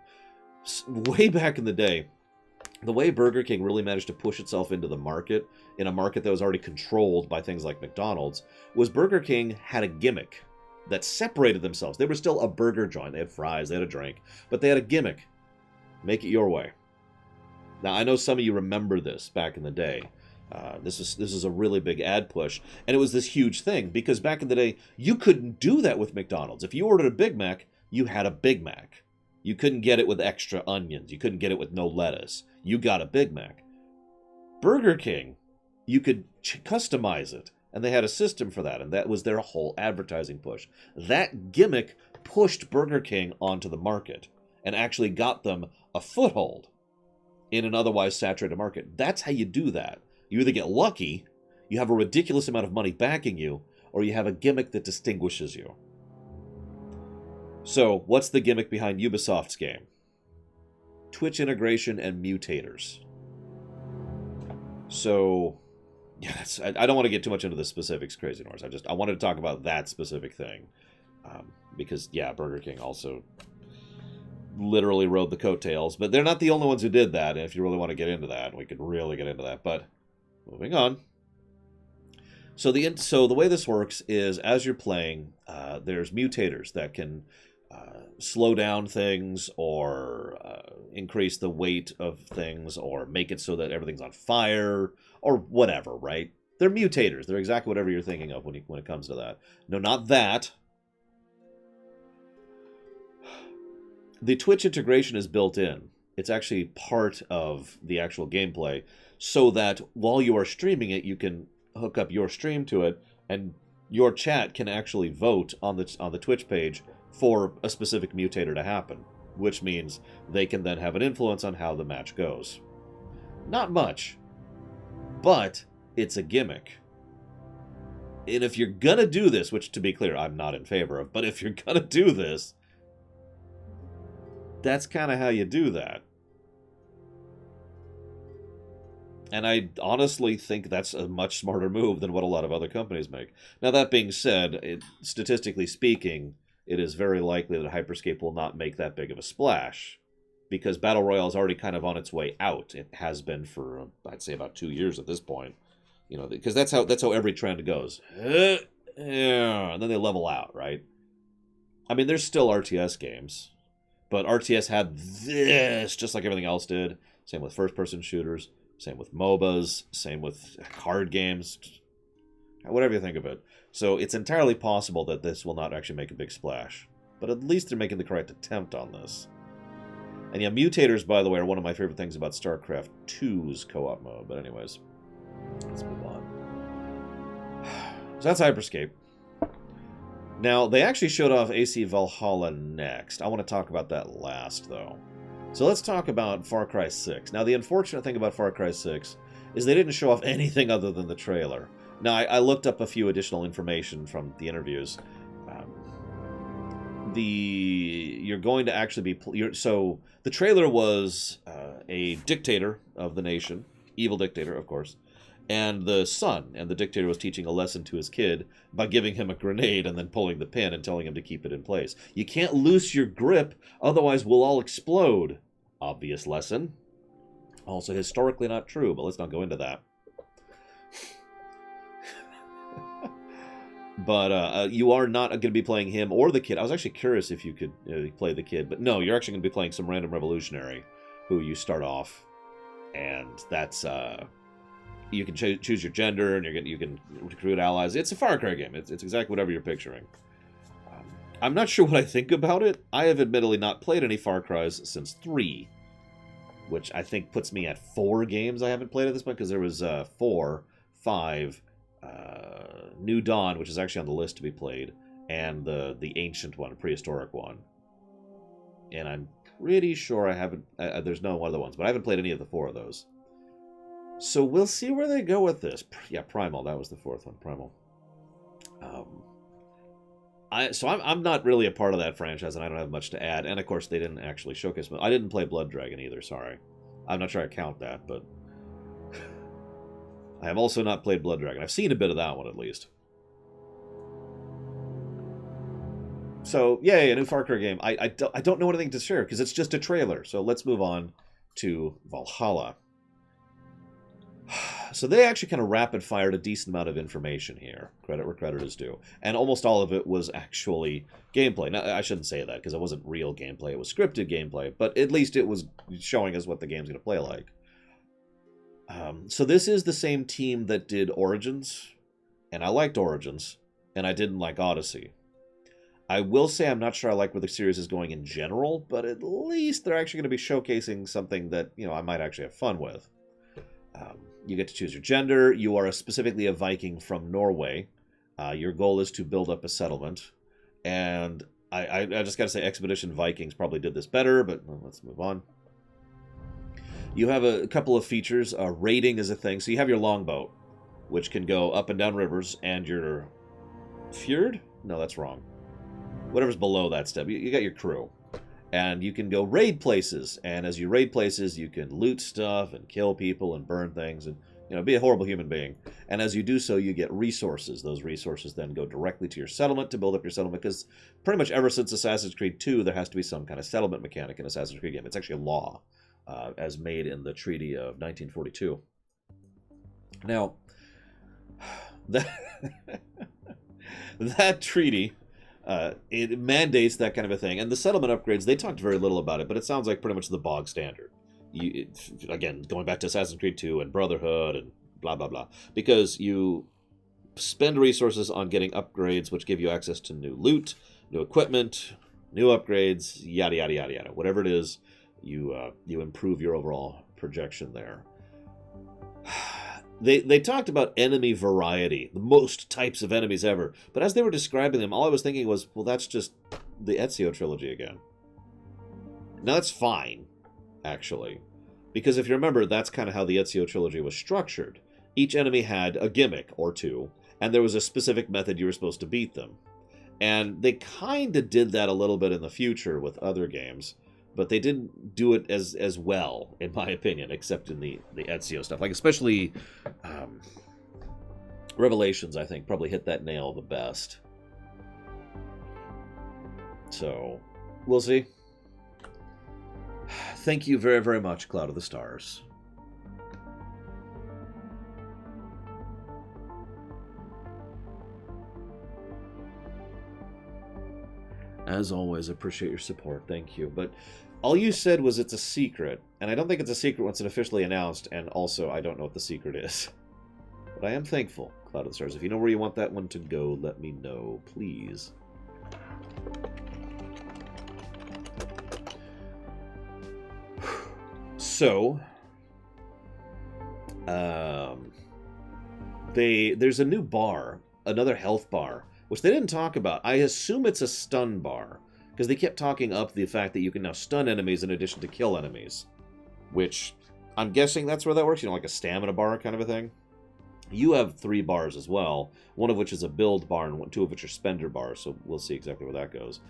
Way back in the day, the way Burger King really managed to push itself into the market, in a market that was already controlled by things like McDonald's, was Burger King had a gimmick that separated themselves. They were still a burger joint. They had fries, they had a drink, but they had a gimmick. Make it your way. Now, I know some of you remember this back in the day. This is a really big ad push, and it was this huge thing, because back in the day, you couldn't do that with McDonald's. If you ordered a Big Mac, you had a Big Mac. You couldn't get it with extra onions. You couldn't get it with no lettuce. You got a Big Mac. Burger King, you could customize it, and they had a system for that, and that was their whole advertising push. That gimmick pushed Burger King onto the market and actually got them a foothold in an otherwise saturated market. That's how you do that. You either get lucky, you have a ridiculous amount of money backing you, or you have a gimmick that distinguishes you. So, what's the gimmick behind Ubisoft's game? Twitch integration and mutators. So, yeah, I don't want to get too much into the specifics, Crazy Norse. I wanted to talk about that specific thing. Because, yeah, Burger King also literally rode the coattails. But they're not the only ones who did that. And if you really want to get into that, we could really get into that. But, moving on. So the way this works is, as you're playing, there's mutators that can slow down things, or increase the weight of things, or make it so that everything's on fire, or whatever, right? They're mutators. They're exactly whatever you're thinking of when it comes to that. No, not that. The Twitch integration is built in. It's actually part of the actual gameplay, so that while you are streaming it, you can hook up your stream to it, and your chat can actually vote on the Twitch page for a specific mutator to happen, which means they can then have an influence on how the match goes. Not much, but it's a gimmick. And if you're gonna do this, which, to be clear, I'm not in favor of, but if you're gonna do this, that's kind of how you do that. And I honestly think that's a much smarter move than what a lot of other companies make. Now, that being said, statistically speaking, it is very likely that Hyperscape will not make that big of a splash, because Battle Royale is already kind of on its way out. It has been for, I'd say, about 2 years at this point. You know, because that's how every trend goes. And then they level out, right? I mean, there's still RTS games, but RTS had this, just like everything else did. Same with first-person shooters. Same with MOBAs, same with card games, whatever you think of it. So it's entirely possible that this will not actually make a big splash. But at least they're making the correct attempt on this. And yeah, mutators, by the way, are one of my favorite things about StarCraft 2's co-op mode. But anyways, let's move on. So that's Hyperscape. Now, they actually showed off AC Valhalla next. I want to talk about that last, though. So let's talk about Far Cry 6. Now, the unfortunate thing about Far Cry 6 is they didn't show off anything other than the trailer. Now, I looked up a few additional information from the interviews. You're going to actually be... So, the trailer was a dictator of the nation. Evil dictator, of course. And the son, and the dictator was teaching a lesson to his kid by giving him a grenade and then pulling the pin and telling him to keep it in place. You can't loose your grip, otherwise we'll all explode. Obvious lesson. Also historically not true, but let's not go into that. But you are not going to be playing him or the kid. I was actually curious if you could play the kid, but no, you're actually going to be playing some random revolutionary who you start off, and that's... you can choose your gender, and you can recruit allies. It's a Far Cry game. It's exactly whatever you're picturing. I'm not sure what I think about it. I have admittedly not played any Far Cries since 3, which I think puts me at 4 games I haven't played at this point, because there was 4, 5, New Dawn, which is actually on the list to be played, and the ancient one, prehistoric one. And I'm pretty sure I haven't... there's no other ones, but I haven't played any of the 4 of those. So we'll see where they go with this. Yeah, Primal, that was the 4th one, Primal. I'm not really a part of that franchise, and I don't have much to add. And of course, they didn't actually showcase. I didn't play Blood Dragon either. Sorry, I'm not sure I count that, but I have also not played Blood Dragon. I've seen a bit of that one at least. So yay, a new Far Cry game. I don't know anything to share because it's just a trailer. So let's move on to Valhalla. So they actually kind of rapid-fired a decent amount of information here. Credit where credit is due. And almost all of it was actually gameplay. Now, I shouldn't say that, because it wasn't real gameplay. It was scripted gameplay. But at least it was showing us what the game's going to play like. So this is the same team that did Origins. And I liked Origins. And I didn't like Odyssey. I will say I'm not sure I like where the series is going in general. But at least they're actually going to be showcasing something that, I might actually have fun with. You get to choose your gender. You are specifically a Viking from Norway. Your goal is to build up a settlement. And I just got to say, Expedition Vikings probably did this better, but let's move on. You have a couple of features. Raiding is a thing. So you have your longboat, which can go up and down rivers, and your fjord? No, that's wrong. Whatever's below that step. You got your crew. And you can go raid places, and as you raid places, you can loot stuff and kill people and burn things and, be a horrible human being. And as you do so, you get resources. Those resources then go directly to your settlement to build up your settlement, because pretty much ever since Assassin's Creed 2, there has to be some kind of settlement mechanic in Assassin's Creed game. It's actually a law, as made in the Treaty of 1942. Now, that treaty... it mandates that kind of a thing. And the settlement upgrades, they talked very little about it, but it sounds like pretty much the bog standard. Again, going back to Assassin's Creed 2 and Brotherhood and blah, blah, blah. Because you spend resources on getting upgrades, which give you access to new loot, new equipment, new upgrades, yada, yada, yada, yada. Whatever it is, you improve your overall projection there. They talked about enemy variety, the most types of enemies ever. But as they were describing them, all I was thinking was, well, that's just the Ezio trilogy again. Now, that's fine, actually. Because if you remember, that's kind of how the Ezio trilogy was structured. Each enemy had a gimmick or two, and there was a specific method you were supposed to beat them. And they kind of did that a little bit in the future with other games. But they didn't do it as well, in my opinion, except in the Ezio stuff. Like, especially Revelations, I think, probably hit that nail the best. So, we'll see. Thank you very, very much, Cloud of the Stars. As always, appreciate your support. Thank you. But all you said was it's a secret, and I don't think it's a secret once it's officially announced, and also I don't know what the secret is. But I am thankful, Cloud of the Stars. If you know where you want that one to go, let me know, please. So, there's a new bar, another health bar, which they didn't talk about. I assume it's a stun bar, because they kept talking up the fact that you can now stun enemies in addition to kill enemies, which I'm guessing that's where that works, you know, like a stamina bar kind of a thing. You have 3 bars as well, one of which is a build bar and 2 of which are spender bars, so we'll see exactly where that goes.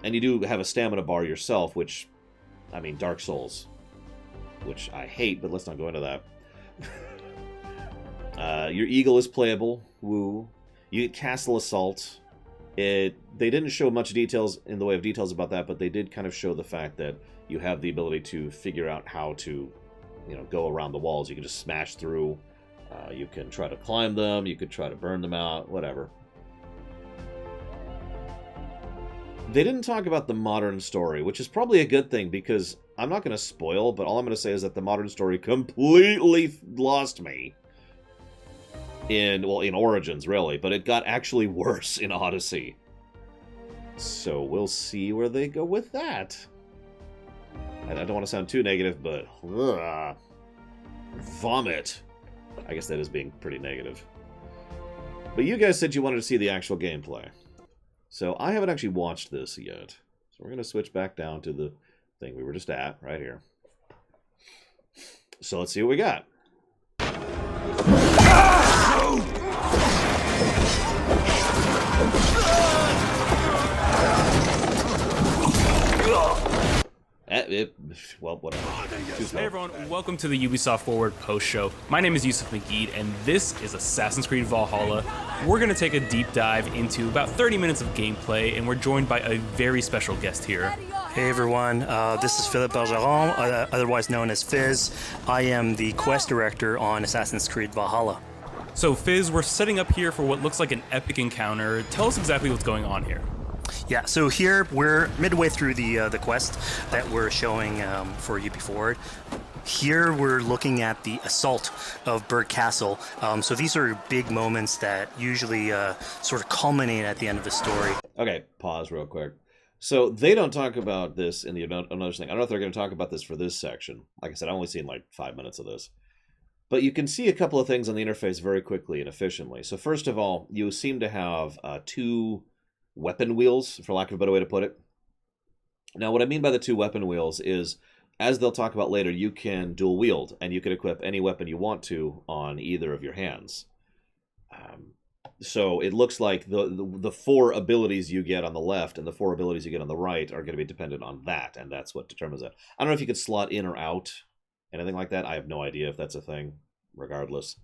And you do have a stamina bar yourself, which, I mean, Dark Souls, which I hate, but let's not go into that. Your eagle is playable, woo. You get Castle Assault. They didn't show much details in the way of details about that, but they did kind of show the fact that you have the ability to figure out how to, you know, go around the walls. You can just smash through. You can try to climb them. You could try to burn them out. Whatever. They didn't talk about the modern story, which is probably a good thing because I'm not going to spoil, but all I'm going to say is that the modern story completely lost me. In Origins, really, but it got actually worse in Odyssey. So we'll see where they go with that. And I don't want to sound too negative, but vomit. I guess that is being pretty negative. But you guys said you wanted to see the actual gameplay. So I haven't actually watched this yet. So we're going to switch back down to the thing we were just at, right here. So let's see what we got. Well, whatever. Hey everyone, welcome to the Ubisoft Forward post-show. My name is Yusuf McGeed, and this is Assassin's Creed Valhalla. We're going to take a deep dive into about 30 minutes of gameplay, and we're joined by a very special guest here. Hey everyone, this is Philippe Bergeron, otherwise known as Fizz. I am the quest director on Assassin's Creed Valhalla. So Fizz, we're setting up here for what looks like an epic encounter. Tell us exactly what's going on here. Yeah, so here we're midway through the quest that we're showing for Ubisoft Forward. Here we're looking at the assault of Burg Castle. So these are big moments that usually sort of culminate at the end of the story. Okay, pause real quick. So they don't talk about this in the another thing. I don't know if they're going to talk about this for this section. Like I said, I've only seen like 5 minutes of this. But you can see a couple of things on the interface very quickly and efficiently. So first of all, you seem to have 2 weapon wheels, for lack of a better way to put it. Now, what I mean by the 2 weapon wheels is, as they'll talk about later, you can dual wield, and you can equip any weapon you want to on either of your hands. So it looks like the 4 abilities you get on the left and the 4 abilities you get on the right are going to be dependent on that, and that's what determines that. I don't know if you could slot in or out, anything like that. I have no idea if that's a thing, regardless.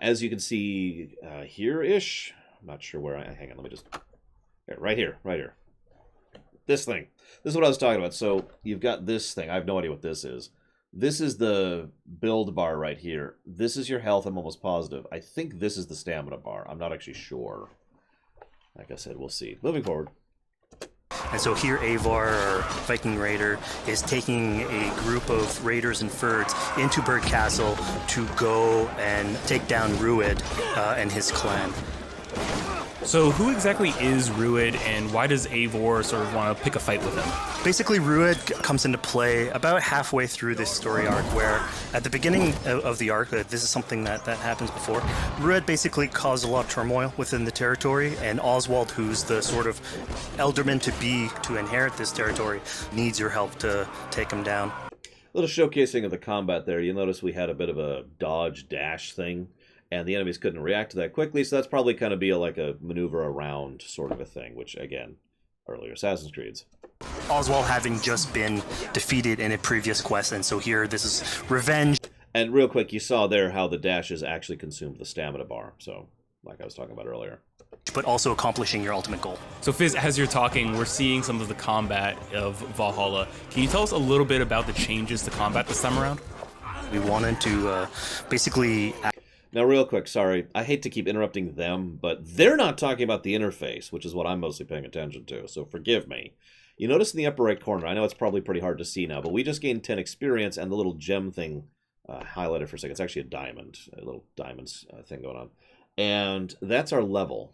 As you can see here-ish, I'm not sure where hang on, let me just... Right here. This thing. This is what I was talking about. So you've got this thing. I have no idea what this is. This is the build bar right here. This is your health, I'm almost positive. I think this is the stamina bar. I'm not actually sure. Like I said, we'll see. Moving forward. And so here Eivor, our Viking raider, is taking a group of raiders and Fyrds into Burg Castle to go and take down Rued and his clan. So who exactly is Rued, and why does Eivor sort of want to pick a fight with him? Basically, Rued comes into play about halfway through this story arc, where at the beginning of the arc, this is something that happens before, Rued basically caused a lot of turmoil within the territory, and Oswald, who's the sort of elderman to be to inherit this territory, needs your help to take him down. A little showcasing of the combat there. You notice we had a bit of a dodge-dash thing, and the enemies couldn't react to that quickly, so that's probably kind of be like a maneuver around sort of a thing, which, again, earlier Assassin's Creeds. Oswald having just been defeated in a previous quest, and so here this is revenge. And real quick, you saw there how the dashes actually consumed the stamina bar, so, like I was talking about earlier. But also accomplishing your ultimate goal. So Fizz, as you're talking, we're seeing some of the combat of Valhalla. Can you tell us a little bit about the changes to combat this time around? We wanted to basically... Now, real quick, sorry, I hate to keep interrupting them, but they're not talking about the interface, which is what I'm mostly paying attention to, so forgive me. You notice in the upper right corner, I know it's probably pretty hard to see now, but we just gained 10 experience, and the little gem thing highlighted for a second. It's actually a diamond, a little diamonds thing going on. And that's our level.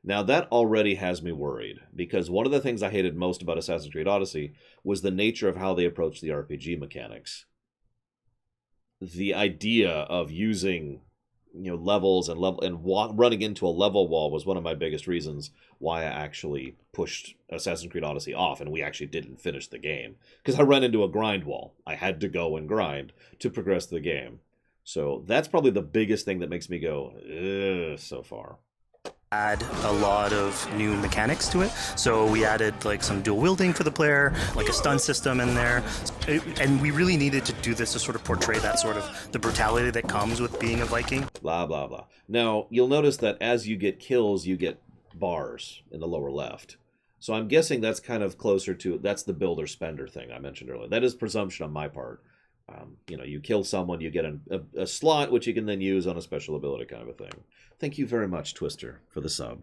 Now, that already has me worried, because one of the things I hated most about Assassin's Creed Odyssey was the nature of how they approached the RPG mechanics. The idea of using levels and running into a level wall was one of my biggest reasons why I actually pushed Assassin's Creed Odyssey off, and we actually didn't finish the game, because I ran into a grind wall. I had to go and grind to progress the game. So that's probably the biggest thing that makes me go, ugh, so far. Add a lot of new mechanics to it. So we added like some dual wielding for the player, like a stun system in there. And we really needed to do this to sort of portray that sort of the brutality that comes with being a Viking. Blah, blah, blah. Now, you'll notice that as you get kills, you get bars in the lower left. So I'm guessing that's kind of closer to, that's the builder spender thing I mentioned earlier. That is presumption on my part. You kill someone, you get a slot, which you can then use on a special ability kind of a thing. Thank you very much, Twister, for the sub.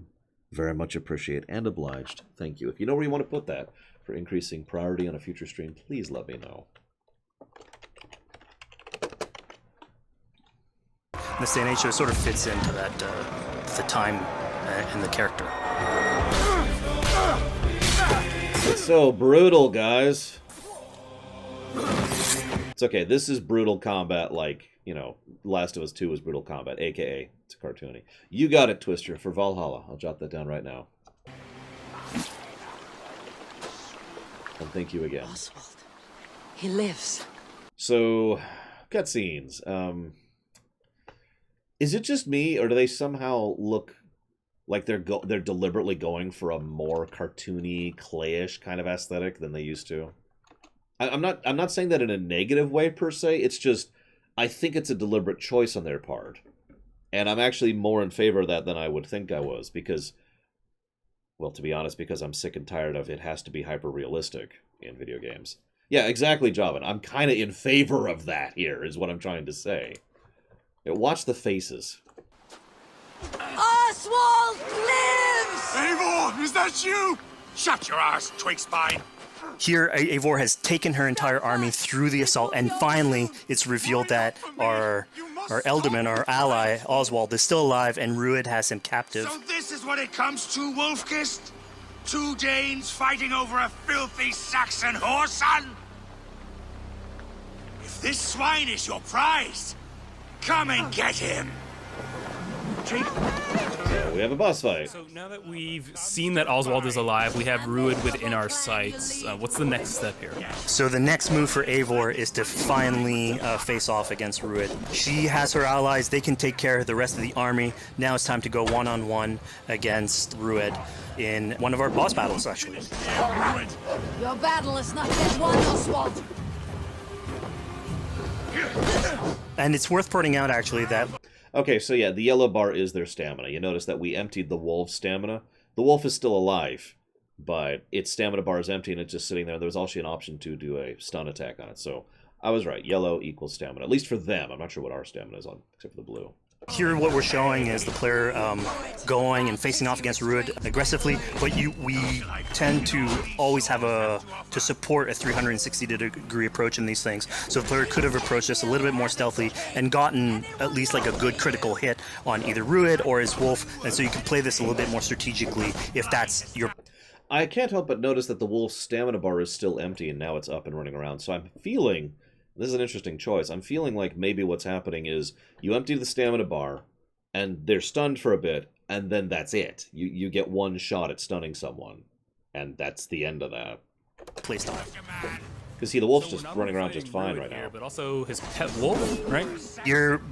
Very much appreciate and obliged. Thank you. If you know where you want to put that for increasing priority on a future stream, please let me know. This day and age sort of fits into that, the time and the character. It's so brutal, guys. It's okay. This is brutal combat like, Last of Us 2 was brutal combat, a.k.a. it's cartoony. You got it, Twister, for Valhalla. I'll jot that down right now. And thank you again. Oswald. He lives. So, cutscenes. Is it just me, or do they somehow look like they're deliberately going for a more cartoony, clayish kind of aesthetic than they used to? I'm not saying that in a negative way per se. It's just I think it's a deliberate choice on their part, and I'm actually more in favor of that than I would think I was, because, well, to be honest, because I'm sick and tired of it has to be hyper realistic in video games. Yeah, exactly, Javan. I'm kind of in favor of that here, is what I'm trying to say. Watch the faces. Oswald lives! Eivor, is that you? Shut your ass, twig spine. Here, Eivor has taken her entire army through the assault, and finally it's revealed that our Ealdorman, our ally, Oswald, is still alive, and Rued has him captive. So this is what it comes to, Wolfkist? 2 Danes fighting over a filthy Saxon whoreson? If this swine is your prize, come and get him! We have a boss fight. So now that we've seen that Oswald is alive, we have Rued within our sights. What's the next step here? So the next move for Eivor is to finally face off against Rued. She has her allies. They can take care of the rest of the army. Now it's time to go one-on-one against Rued in one of our boss battles, actually. Your battle is not yet won, Oswald. And it's worth pointing out, actually, that... Okay, so yeah, the yellow bar is their stamina. You notice that we emptied the wolf's stamina. The wolf is still alive, but its stamina bar is empty and it's just sitting there. There was also an option to do a stun attack on it. So I was right. Yellow equals stamina, at least for them. I'm not sure what our stamina is on, except for the blue. Here what we're showing is the player going and facing off against Rued aggressively, but we tend to always have to support a 360-degree approach in these things. So the player could have approached this a little bit more stealthily and gotten at least like a good critical hit on either Rued or his wolf, and so you can play this a little bit more strategically if that's your... I can't help but notice that the wolf's stamina bar is still empty and now it's up and running around, so I'm feeling... This is an interesting choice. I'm feeling like maybe what's happening is you empty the stamina bar, and they're stunned for a bit, and then that's it. You get one shot at stunning someone, and that's the end of that. Play style. Because see, the wolf's just running around just fine right now. But also his pet wolf, right?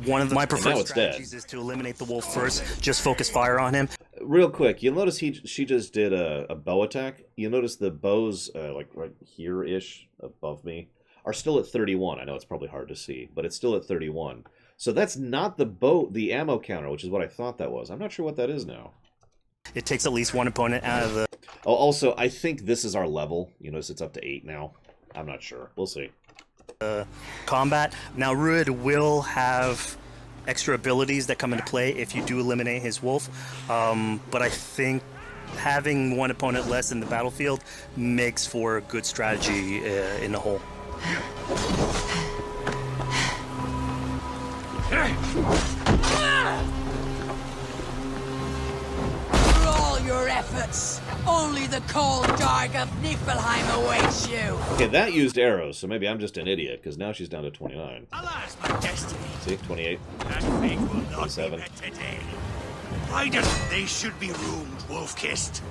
One of my preferred it's dead. strategies is to eliminate the wolf first, just focus fire on him. Real quick, you'll notice she just did a bow attack. You'll notice the bows, like right here-ish above me, are still at 31. I know it's probably hard to see, but it's still at 31. So that's not the ammo counter, which is what I thought that was. I'm not sure what that is now. It takes at least one opponent out of the... Oh, also, I think this is our level. You notice it's up to 8 now. I'm not sure. We'll see. Combat. Now, Rued will have extra abilities that come into play if you do eliminate his wolf, but I think having one opponent less in the battlefield makes for a good strategy in the whole. For all your efforts, only the cold dark of Niflheim awaits you. Okay, that used arrows, so maybe I'm just an idiot, because now she's down to 29. Alas, my destiny. See, 28. That fate will not be 27. met today. Why doesn't they should be roomed, wolf-kissed?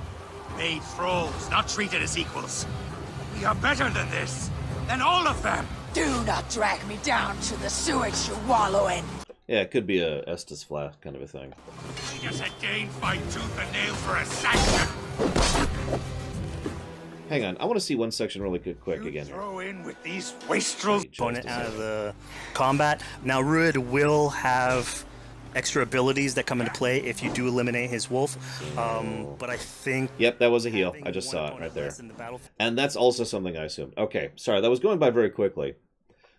Made thralls, not treated as equals. We are better than this. Than all of them. Do not drag me down to the sewage you wallow in. Yeah, it could be a Estes Flat kind of a thing. We just had Dane fight tooth and nail for a sanction. Hang on, I want to see one section really quick You again. Here. throw in with these wastrels. Opponent out of the combat. Now, Ruud will have extra abilities that come into play if you do eliminate his wolf. But I think... Yep, that was a heal. having I just one saw it opponent right there. less in the battle- And that's also something I assumed. Okay, sorry, that was going by very quickly.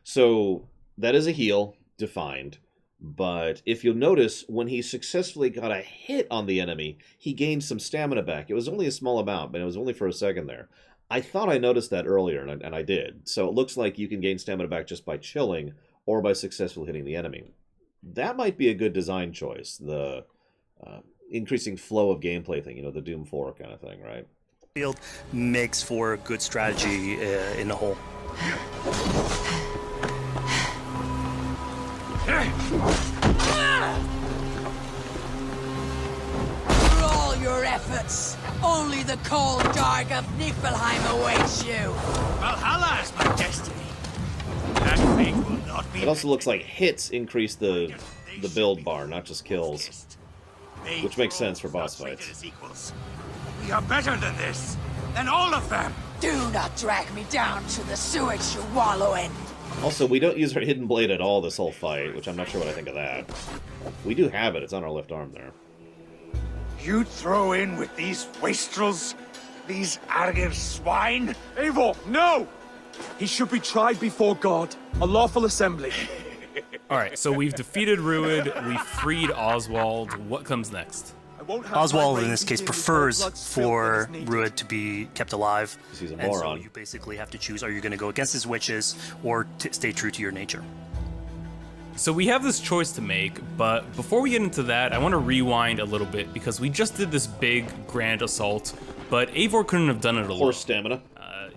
So, that is a heal, defined. But if you'll notice, when he successfully got a hit on the enemy, he gained some stamina back. It was only a small amount, but it was only for a second there. I thought I noticed that earlier, and I did. So it looks like you can gain stamina back just by chilling or by successfully hitting the enemy. That might be a good design choice, the increasing flow of gameplay thing, you know, the Doom 4 kind of thing, right? Field makes for a good strategy in the whole. For all your efforts, only the cold dark of Niflheim awaits you. Valhalla is my destiny. That fate will not be It also met looks like today. hits increase the build bar, not just kills. Made Which makes sense for thralls, boss not treated fights. as equals. We are better than this. Than all of them. Do not drag me down to the sewage you wallow in. Also, we don't use our hidden blade at all this whole fight, which I'm not sure what I think of that. We do have it. It's on our left arm there. You throw in with these wastrels? These arrogant swine? Eivor, no! He should be tried before God, a lawful assembly. All right, so we've defeated Ruud, we freed Oswald. What comes next? I won't have Oswald, my in reign this case, begin until prefers blood spilt for that is needed. Ruud to be kept alive. He's a And so moron. you basically have to choose, are you going to go against his wishes or stay true to your nature? So we have this choice to make, but before we get into that, I want to rewind a little bit because we just did this big, grand assault, but Eivor couldn't have done it alone. Horse stamina.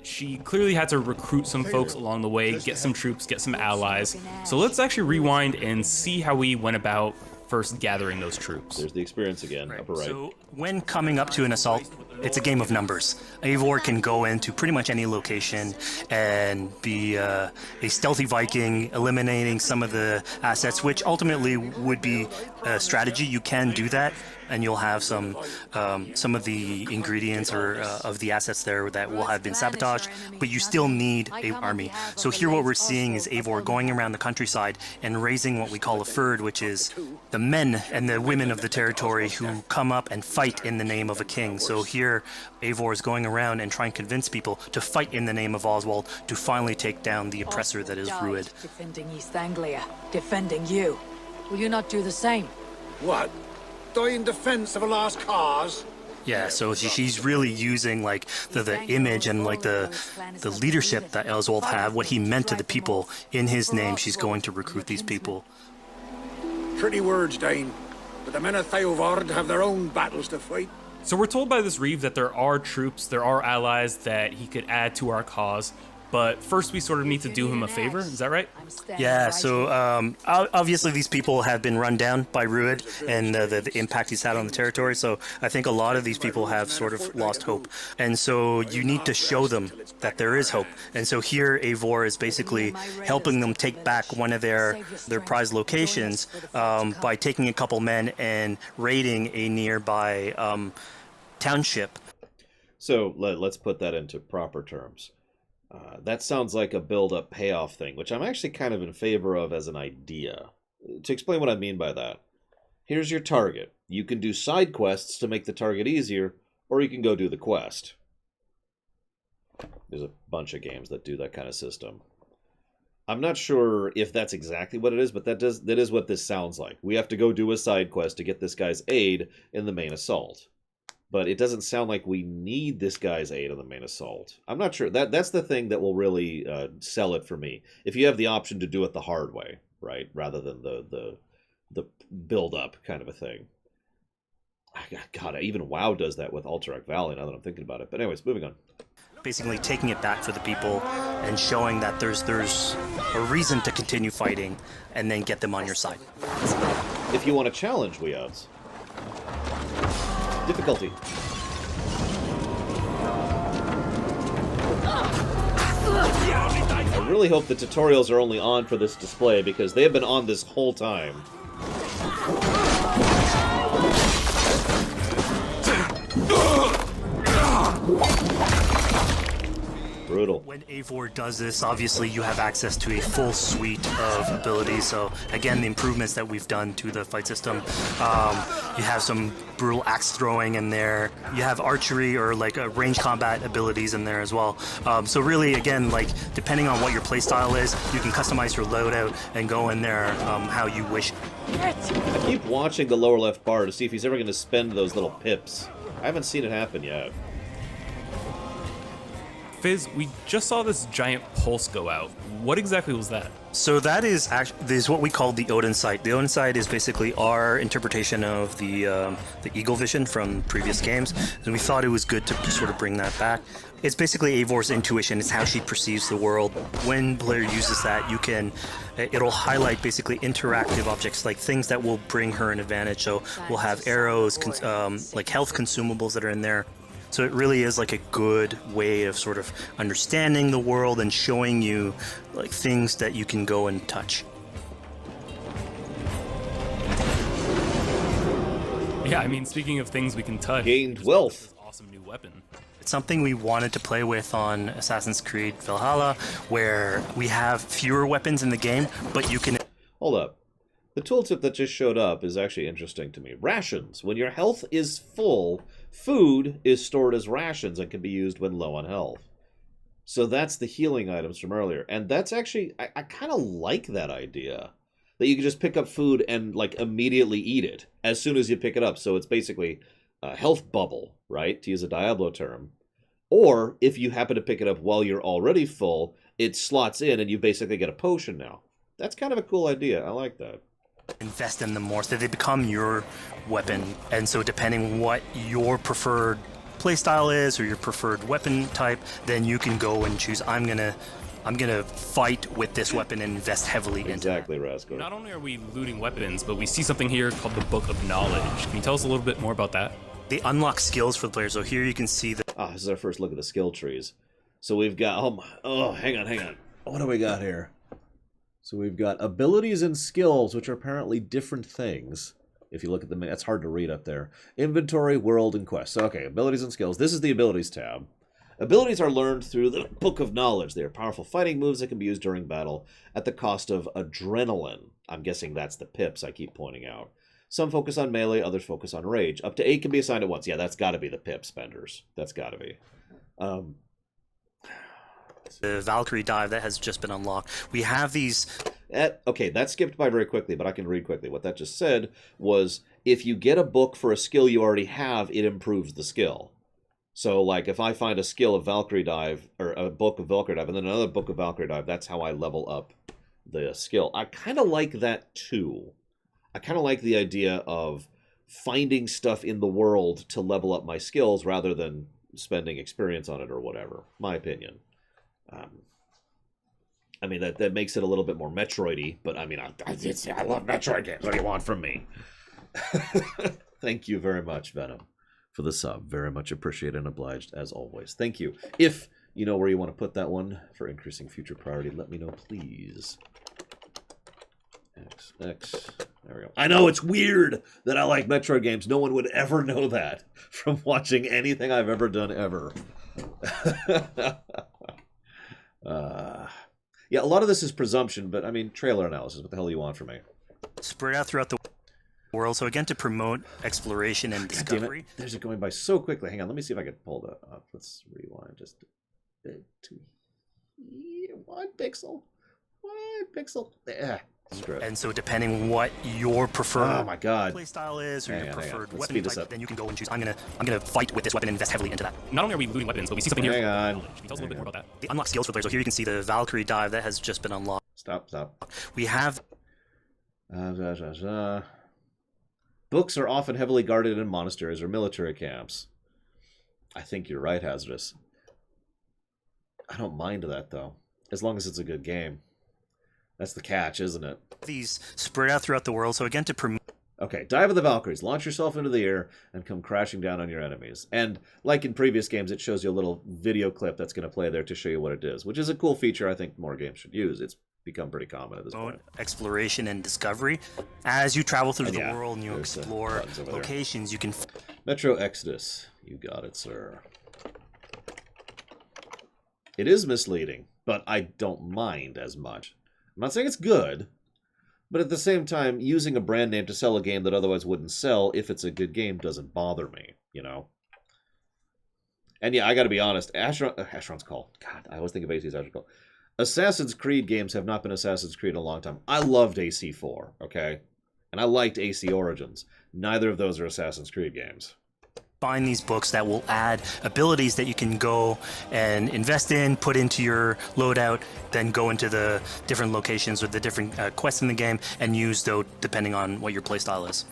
She clearly had to recruit some folks along the way, get some troops, get some allies. So let's actually rewind and see how we went about first gathering those troops. There's the experience again, upper right. So when coming up to an assault, it's a game of numbers. Eivor can go into pretty much any location and be a stealthy Viking, eliminating some of the assets, which ultimately would be a strategy. You can do that, and you'll have some of the ingredients or of the assets there that will have been sabotaged, but you still need an army. So here what we're seeing is Eivor going around the countryside and raising what we call a fyrd, which is the men and the women of the territory who come up and fight in the name of a king. So here Eivor is going around and trying to convince people to fight in the name of Oswald to finally take down the oppressor that is Ruud. Defending East Anglia, defending you. Will you not do the same? What? Die in defense of a lost cause? Yeah, so she's really using like the image and like the leadership that Oswald had, what he meant to the people in his name. She's going to recruit these people. Pretty words, Dane. But the men of Theovard have their own battles to fight. So we're told by this Reeve that there are troops, there are allies that he could add to our cause, but first we sort of need to do him a favor, is that right? Yeah, so obviously these people have been run down by Ruud and the impact he's had on the territory, so I think a lot of these people have sort of lost hope. And so you need to show them that there is hope. And so here Eivor is basically helping them take back one of their prized locations by taking a couple men and raiding a nearby township. So let's put that into proper terms. That sounds like a build-up payoff thing, which I'm actually kind of in favor of as an idea. To explain what I mean by that, here's your target. You can do side quests to make the target easier, or you can go do the quest. There's a bunch of games that do that kind of system. I'm not sure if that's exactly what it is, but that is what this sounds like. We have to go do a side quest to get this guy's aid in the main assault. But it doesn't sound like we need this guy's aid in the main assault. I'm not sure. That's the thing that will really sell it for me. If you have the option to do it the hard way, right, rather than the build-up kind of a thing. God, even WoW does that with Alterac Valley, now that I'm thinking about it. But anyways, moving on. Basically taking it back for the people and showing that there's a reason to continue fighting, and then get them on your side. If you want to challenge Weouts. Difficulty. I really hope the tutorials are only on for this display, because they have been on this whole time. Brutal. When Eivor does this, obviously you have access to a full suite of abilities. So again, the improvements that we've done to the fight system. You have some brutal axe throwing in there. You have archery or like range combat abilities in there as well. So really, again, like depending on what your playstyle is, you can customize your loadout and go in there how you wish. I keep watching the lower left bar to see if he's ever going to spend those little pips. I haven't seen it happen yet. Fizz, we just saw this giant pulse go out. What exactly was that? So that is what we call the Odin sight. The Odin sight is basically our interpretation of the eagle vision from previous games, and we thought it was good to sort of bring that back. It's basically Eivor's intuition. It's how she perceives the world. When player uses that, it'll highlight basically interactive objects, like things that will bring her an advantage. So we'll have arrows, like health consumables that are in there. So it really is like a good way of sort of understanding the world and showing you like things that you can go and touch. Yeah, I mean, speaking of things we can touch, gained wealth. This awesome new weapon. It's something we wanted to play with on Assassin's Creed Valhalla, where we have fewer weapons in the game, but you can... Hold up. The tooltip that just showed up is actually interesting to me. Rations. When your health is full, food is stored as rations and can be used when low on health. So that's the healing items from earlier. And that's actually... I kind of like that idea. That you can just pick up food and, like, immediately eat it as soon as you pick it up. So it's basically a health bubble, right? To use a Diablo term. Or, if you happen to pick it up while you're already full, it slots in and you basically get a potion now. That's kind of a cool idea. I like that. Invest in them more so they become your weapon, and so depending what your preferred playstyle is or your preferred weapon type, then you can go and choose, I'm gonna fight with this weapon and invest heavily into it. Exactly, Rascal. Not only are we looting weapons, but we see something here called the Book of Knowledge. Can you tell us a little bit more about that? They unlock skills for the player. So here you can see that. This is our first look at the skill trees. So we've got hang on. What do we got here? So we've got abilities and skills, which are apparently different things. If you look at them, that's hard to read up there. Inventory, world, and quests. So, okay, abilities and skills. This is the abilities tab. Abilities are learned through the Book of Knowledge. They are powerful fighting moves that can be used during battle at the cost of adrenaline. I'm guessing that's the pips I keep pointing out. Some focus on melee, others focus on rage. Up to 8 can be assigned at once. Yeah, that's got to be the pip spenders. That's got to be. The Valkyrie dive that has just been unlocked. We have these... Okay, that skipped by very quickly, but I can read quickly. What that just said was, if you get a book for a skill you already have, it improves the skill. So, like, if I find a skill of Valkyrie dive, or a book of Valkyrie dive, and then another book of Valkyrie dive, that's how I level up the skill. I kind of like that, too. I kind of like the idea of finding stuff in the world to level up my skills rather than spending experience on it or whatever. My opinion. I mean, that makes it a little bit more Metroid-y, but I mean, I love Metroid games. What do you want from me? Thank you very much, Venom, for the sub. Very much appreciated and obliged, as always. Thank you. If you know where you want to put that one for increasing future priority, let me know, please. X. There we go. I know, it's weird that I like Metroid games. No one would ever know that from watching anything I've ever done, ever. Yeah, a lot of this is presumption, but I mean, trailer analysis. What the hell do you want from me? Spread out throughout the world. So again, to promote exploration and discovery. Damn it. There's it going by so quickly. Hang on, let me see if I can pull that up. Let's rewind just a bit to here. 1 pixel. 1 pixel. Yeah. And so depending what your preferred playstyle is or your preferred weapon type, then you can go and choose, I'm gonna fight with this weapon and invest heavily into that. Not only are we looting weapons, but we see something here. Hang on. Can you tell us a little bit more about that? The unlock skills for players. So here you can see the Valkyrie dive that has just been unlocked. Stop. We have... Books are often heavily guarded in monasteries or military camps. I think you're right, Hazardous. I don't mind that, though. As long as it's a good game. That's the catch, isn't it? These spread out throughout the world. So again, to promote. Okay, Dive of the Valkyries. Launch yourself into the air and come crashing down on your enemies. And like in previous games, it shows you a little video clip that's going to play there to show you what it is, which is a cool feature I think more games should use. It's become pretty common at this point. Exploration and discovery. As you travel through the world and you explore locations, you can... Metro Exodus. You got it, sir. It is misleading, but I don't mind as much. I'm not saying it's good, but at the same time, using a brand name to sell a game that otherwise wouldn't sell, if it's a good game, doesn't bother me, you know? And yeah, I gotta be honest, Asheron's Call. God, I always think of AC's Asheron's Call. Assassin's Creed games have not been Assassin's Creed in a long time. I loved AC4, okay? And I liked AC Origins. Neither of those are Assassin's Creed games. Find these books that will add abilities that you can go and invest in, put into your loadout, then go into the different locations with the different quests in the game and use those depending on what your playstyle is.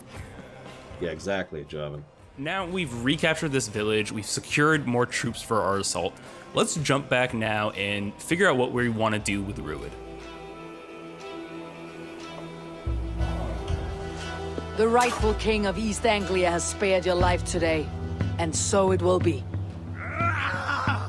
Yeah, exactly, Javin. Now we've recaptured this village, we've secured more troops for our assault. Let's jump back now and figure out what we want to do with Rued. The rightful king of East Anglia has spared your life today, and so it will be. I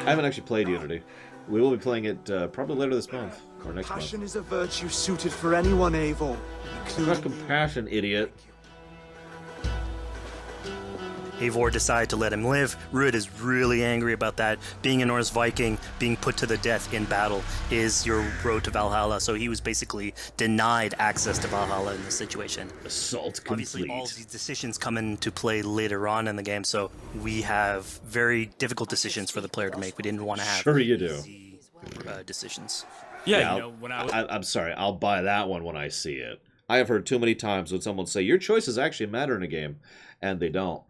haven't actually played Unity. We will be playing it probably later this month, or next month. Compassion is a virtue suited for anyone, Eivor. Not compassion, idiot. Eivor decided to let him live. Rued is really angry about that. Being a Norse Viking, being put to the death in battle is your road to Valhalla. So he was basically denied access to Valhalla in this situation. Assault complete. Obviously, all these decisions come into play later on in the game, so we have very difficult decisions for the player to make. We didn't want to have sure you do. easy decisions. Yeah, you know, when I'm sorry, I'll buy that one when I see it. I have heard too many times when someone say, your choices actually matter in a game, and they don't.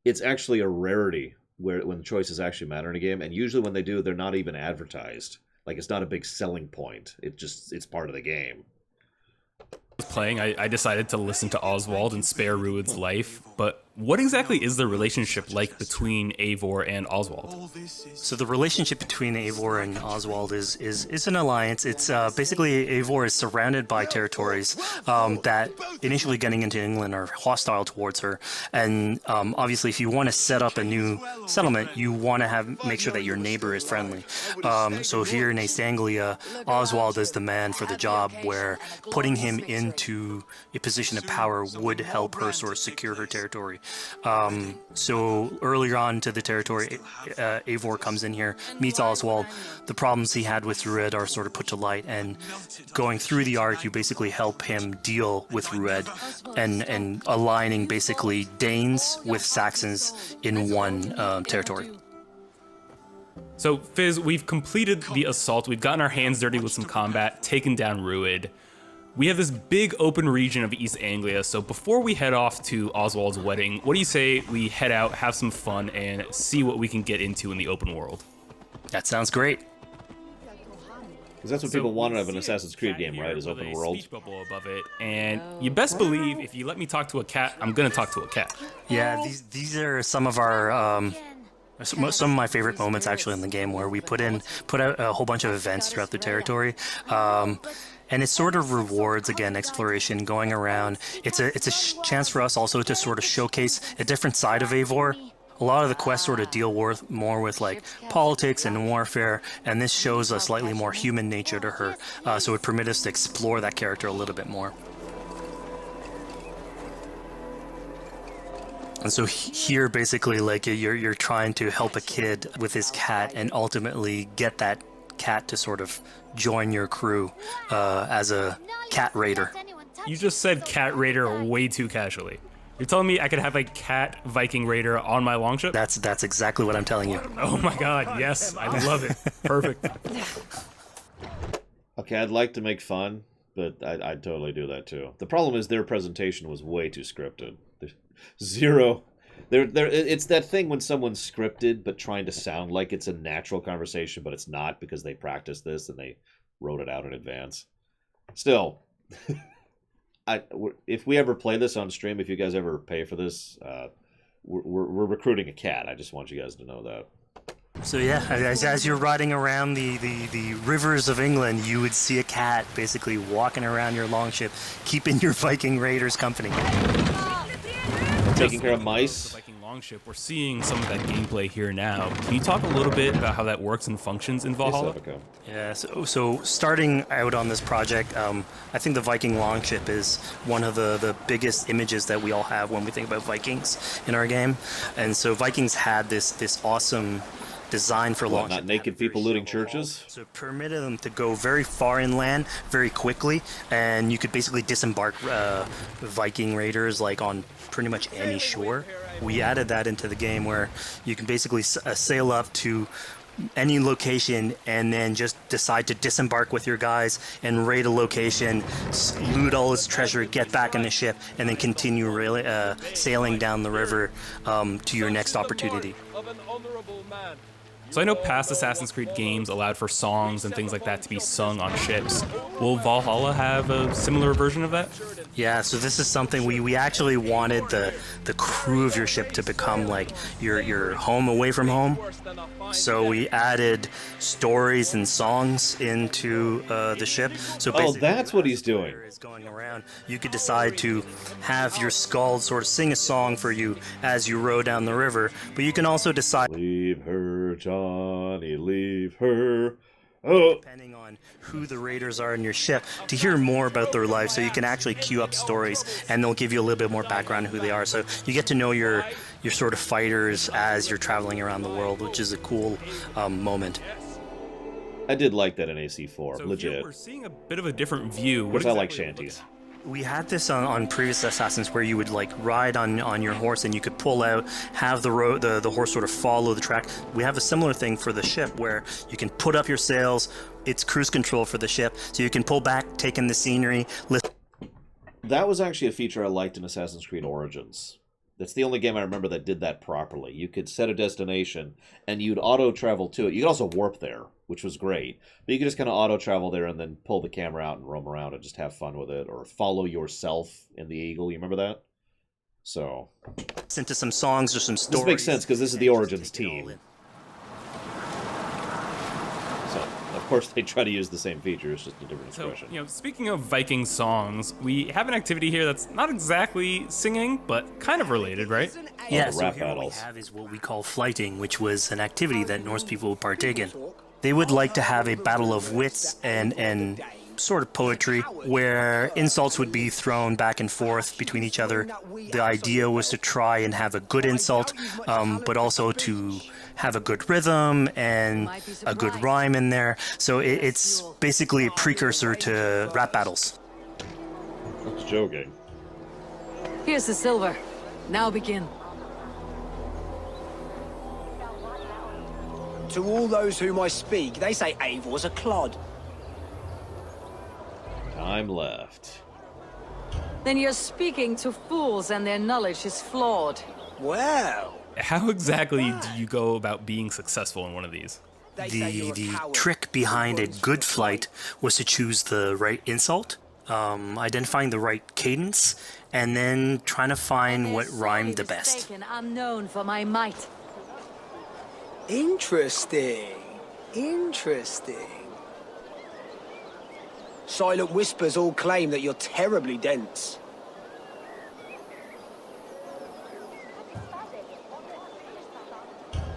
It's actually a rarity when choices actually matter in a game, and usually when they do, they're not even advertised. Like, it's not a big selling point. It's part of the game. Playing, I decided to listen to Oswald and spare Rued's life, but what exactly is the relationship like between Eivor and Oswald? So the relationship between Eivor and Oswald is an alliance. It's basically Eivor is surrounded by territories that initially getting into England are hostile towards her, and obviously if you want to set up a new settlement, you want to make sure that your neighbor is friendly. So here in East Anglia, Oswald is the man for the job, where putting him into a position of power would help her sort of secure her territory. So earlier on to the territory, Eivor comes in here, meets Oswald. The problems he had with Rued are sort of put to light, and going through the arc, you basically help him deal with Rued and aligning basically Danes with Saxons in one territory. So, Fizz, we've completed the assault, we've gotten our hands dirty with some combat, taken down Rued. We have this big open region of East Anglia, so before we head off to Oswald's wedding, what do you say we head out, have some fun, and see what we can get into in the open world? That sounds great. Because that's what people want out of an Assassin's Creed game, right? Is open world. Speech bubble above it, and you best believe if you let me talk to a cat, I'm gonna talk to a cat. Yeah, these are some of our some of my favorite moments actually in the game, where we put out a whole bunch of events throughout the territory. And it sort of rewards, again, exploration, going around. It's a chance for us also to sort of showcase a different side of Eivor. A lot of the quests sort of deal more with like politics and warfare, and this shows a slightly more human nature to her. So it permits us to explore that character a little bit more. And so here, basically, like you're trying to help a kid with his cat, and ultimately get that cat to sort of join your crew as a cat raider. You just said cat raider way too casually. You're telling me I could have a cat Viking raider on my longship? That's exactly what I'm telling you. Oh my god, yes, I love it. Perfect. Okay, I'd like to make fun, but I'd totally do that too. The problem is their presentation was way too scripted. There's zero... It's that thing when someone's scripted but trying to sound like it's a natural conversation, but it's not because they practiced this and they wrote it out in advance. Still, if we ever play this on stream, if you guys ever pay for this, we're recruiting a cat. I just want you guys to know that. So yeah, as you're riding around the rivers of England, you would see a cat basically walking around your longship, keeping your Viking raiders company. Taking care of The mice. Viking longship. We're seeing some of that gameplay here now. Can you talk a little bit about how that works and functions in Valhalla? Yeah, so starting out on this project, I think the Viking longship is one of the biggest images that we all have when we think about Vikings in our game. And so Vikings had this awesome design for What, longship. not naked people looting churches? So it permitted them to go very far inland very quickly, and you could basically disembark Viking raiders like on pretty much any shore. We added that into the game where you can basically sail up to any location and then just decide to disembark with your guys and raid a location, loot all its treasure, get back in the ship, and then continue sailing down the river to your next opportunity. So I know past Assassin's Creed games allowed for songs and things like that to be sung on ships. Will Valhalla have a similar version of that? Yeah, so this is something we actually wanted the crew of your ship to become like your home away from home. So we added stories and songs into the ship. So basically, that's what he's doing. Is going around. You could decide to have your skald sort of sing a song for you as you row down the river, but you can also decide. Leave her, Johnny, leave her. Oh. Depending on who the raiders are in your ship, to hear more about their life, so you can actually queue up stories, and they'll give you a little bit more background on who they are. So you get to know your sort of fighters as you're traveling around the world, which is a cool moment. I did like that in AC4, So legit. here we're seeing a bit of a different view. Because I like shanties. We had this on previous Assassins where you would like ride on your horse and you could pull out, have the horse sort of follow the track. We have a similar thing for the ship where you can put up your sails. It's cruise control for the ship, so you can pull back, take in the scenery. That was actually a feature I liked in Assassin's Creed Origins. That's the only game I remember that did that properly. You could set a destination, and you'd auto-travel to it. You could also warp there, which was great. But you could just kind of auto-travel there and then pull the camera out and roam around and just have fun with it. Or follow yourself in the Eagle. You remember that? So... into some songs or some stories. This makes sense, because this is the Origins team. So, of course, they try to use the same features, just a different expression. So, speaking of Viking songs, we have an activity here that's not exactly singing, but kind of related, right? Yeah, the so rap here what we battles. have is what we call flighting, which was an activity that Norse people would partake in. They would like to have a battle of wits and sort of poetry where insults would be thrown back and forth between each other. The idea was to try and have a good insult, but also to have a good rhythm and a good rhyme in there. So it's basically a precursor to rap battles. I was joking. Here's the silver. Now begin. To all those whom I speak, they say Eivor's a clod. Time left. Then you're speaking to fools and their knowledge is flawed. Well, How exactly do you go about being successful in one of these? The trick behind a good flight was to choose the right insult, identifying the right cadence, and then trying to find what rhymed the best. I'm known for my might. interesting. Interesting. Silent whispers all claim that you're terribly dense.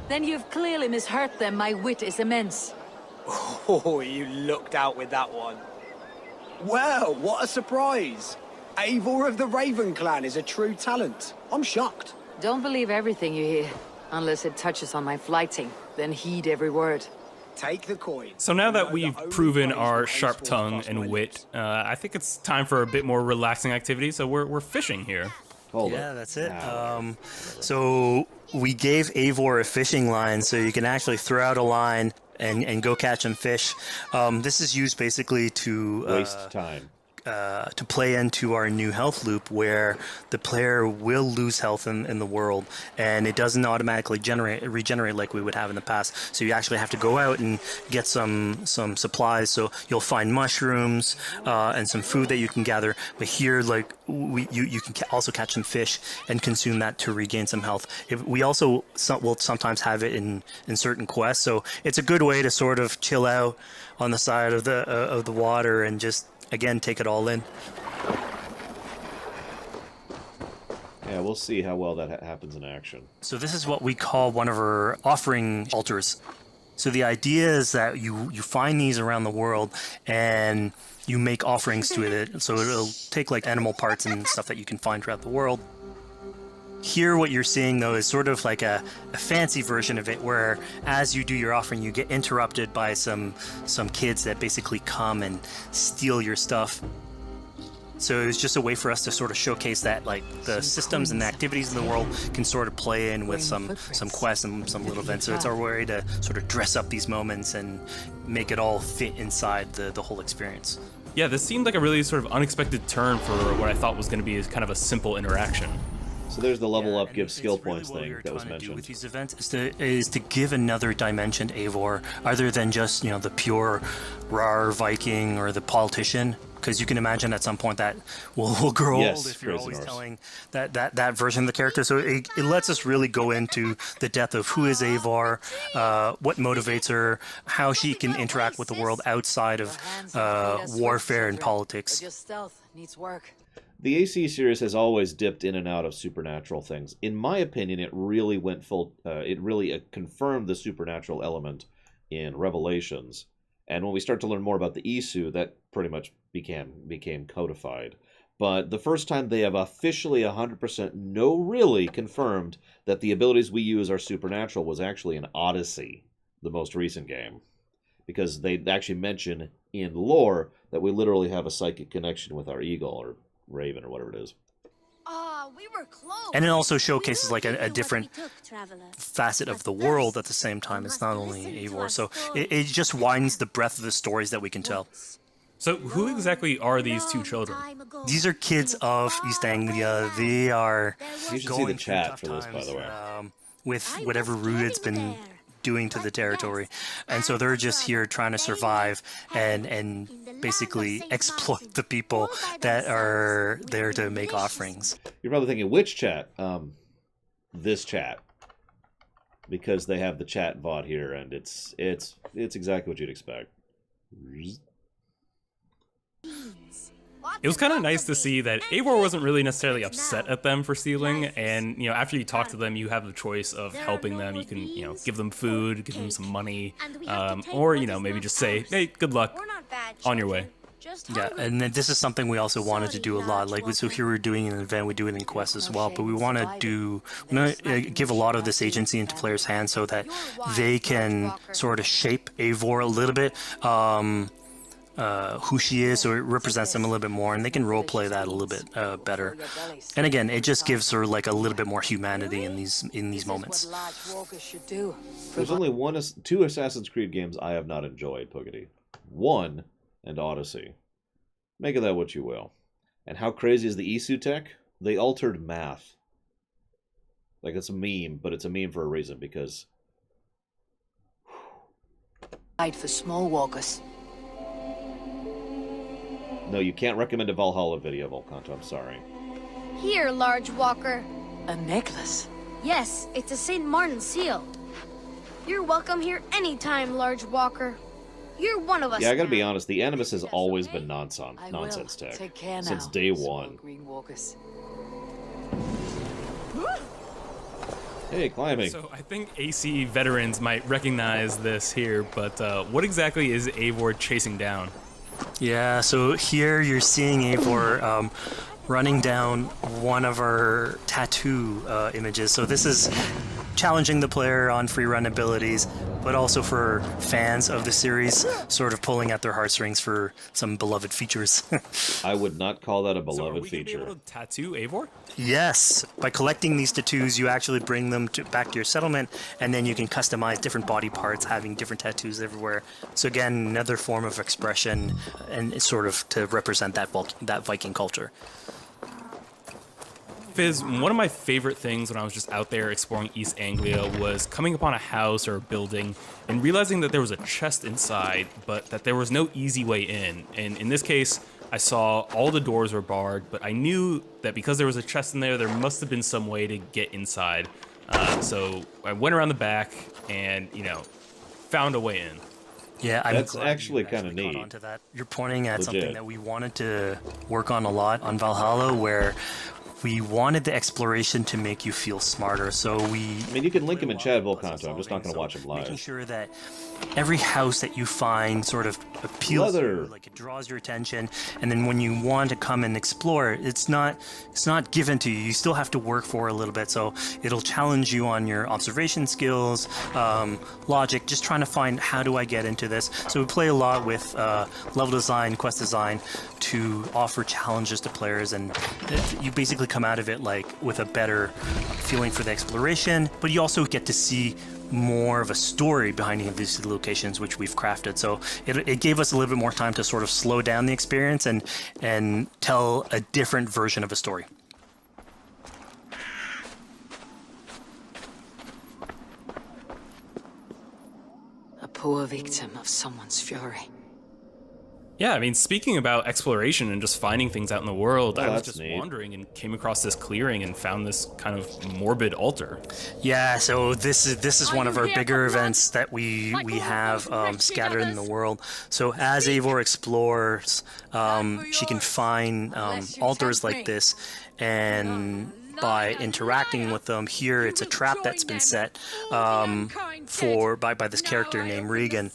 Then you've clearly misheard them. My wit is immense. Oh, you looked out with that one. Well, what a surprise. Eivor of the Raven Clan is a true talent. I'm shocked. Don't believe everything you hear, unless it touches on my flighting. Then heed every word. Take the coin. So now that we've proven our sharp tongue and wit, I think it's time for a bit more relaxing activity. So we're fishing here. Yeah, that's it. So we gave Eivor a fishing line, so you can actually throw out a line and go catch some fish. This is used basically to Waste time. to play into our new health loop where the player will lose health in the world, and it doesn't automatically regenerate like we would have in the past. So you actually have to go out and get some supplies. So you'll find mushrooms and some food that you can gather. But here, like you can also catch some fish and consume that to regain some health. We also will sometimes have it in certain quests. So it's a good way to sort of chill out on the side of the water and just, again, take it all in. Yeah, we'll see how well that happens in action. So this is what we call one of our offering altars. So the idea is that you find these around the world and you make offerings to it. So it'll take like animal parts and stuff that you can find throughout the world. Here what you're seeing though is sort of like a fancy version of it, where as you do your offering you get interrupted by some kids that basically come and steal your stuff. So it was just a way for us to sort of showcase that like the systems and the activities in the world can sort of play in with some quests and some little events. So it's our way to sort of dress up these moments and make it all fit inside the whole experience. Yeah, this seemed like a really sort of unexpected turn for what I thought was going to be kind of a simple interaction. So there's the level up, give skill points thing that was mentioned. With these events is to give another dimension to Eivor, other than just the pure rar Viking or the politician. Because you can imagine at some point that will grow old if you're always telling that version of the character. So it lets us really go into the depth of who is Eivor, what motivates her, how she can interact with the world outside of warfare and politics. Your stealth needs work. The AC series has always dipped in and out of supernatural things. In my opinion, it really went full. It really confirmed the supernatural element in Revelations. And when we start to learn more about the Isu, that pretty much became codified. But the first time they have officially 100% really confirmed that the abilities we use are supernatural was actually in Odyssey, the most recent game. Because they actually mention in lore that we literally have a psychic connection with our eagle or raven or whatever it is. We were close. And it also showcases like a different facet of the world at the same time. It's not only Eivor, so it just widens the breadth of the stories that we can tell. So who exactly are these two children? These are kids of East Anglia. They are you should see the chat for this, by the way. With whatever Rued's been doing to the territory, and so they're just here trying to survive and basically exploit the people that are there to make offerings. You're probably thinking, which chat? This chat, because they have the chat bot here, and it's exactly what you'd expect. It was kind of nice to see that Eivor wasn't really necessarily upset at them for stealing, and after you talk to them, you have the choice of helping them. You can give them food, give them some money, or maybe just say, hey, good luck, on your way. Yeah, and then this is something we also wanted to do a lot. Like, so here we're doing an event, we do it in quests as well, but we want to give a lot of this agency into players' hands so that they can sort of shape Eivor a little bit. Who she is, so it represents them a little bit more, and they can roleplay that a little bit better. And again, it just gives her like a little bit more humanity in these moments. There's only two Assassin's Creed games I have not enjoyed, Poogity. 1 and Odyssey. Make of that what you will. And how crazy is the Isu tech? They altered math. Like, it's a meme, but it's a meme for a reason, because... For small walkers. No, you can't recommend a Valhalla video, Volcanto, I'm sorry. Here, large walker. A necklace? Yes, it's a St. Martin seal. You're welcome here anytime, large walker. You're one of us. Yeah, I gotta be honest, the Animus has always been nonsense tech. Take care since now, day one. Green walkers. Hey, climbing. So I think AC veterans might recognize this here, but what exactly is Eivor chasing down? Yeah, so here you're seeing Eivor running down one of our tattoo images. So this is challenging the player on free run abilities, but also for fans of the series, sort of pulling at their heartstrings for some beloved features. I would not call that a So are beloved we gonna be feature. able to tattoo Eivor? Yes, by collecting these tattoos, you actually bring them back to your settlement, and then you can customize different body parts, having different tattoos everywhere. So again, another form of expression, and it's sort of to represent that Viking culture. Fizz, one of my favorite things when I was just out there exploring East Anglia was coming upon a house or a building and realizing that there was a chest inside, but that there was no easy way in. And in this case, I saw all the doors were barred, but I knew that because there was a chest in there must have been some way to get inside. So I went around the back and, found a way in. Yeah, That's actually kind of neat. Onto that. You're pointing at Legit. something that we wanted to work on a lot on Valhalla, where we wanted the exploration to make you feel smarter. So I mean, you can link him in Chad Volcanto. I'm just not going to watch him live. making sure that every house that you find sort of appeals to you, like it draws your attention, and then when you want to come and explore, it's not given to you. You still have to work for it a little bit. So it'll challenge you on your observation skills, logic, just trying to find how do I get into this. So we play a lot with level design, quest design to offer challenges to players, and you basically come out of it like with a better feeling for the exploration, but you also get to see more of a story behind any of these locations which we've crafted. So it gave us a little bit more time to sort of slow down the experience and tell a different version of a story. A poor victim of someone's fury. Yeah, I mean, speaking about exploration and just finding things out in the world, I was that's just neat. wandering and came across this clearing and found this kind of morbid altar. Yeah, so this is one of our bigger events that we have scattered in the world. So as Eivor explores, she can find altars like this, and by interacting with them, here it's a trap that's been set by this character named Regan.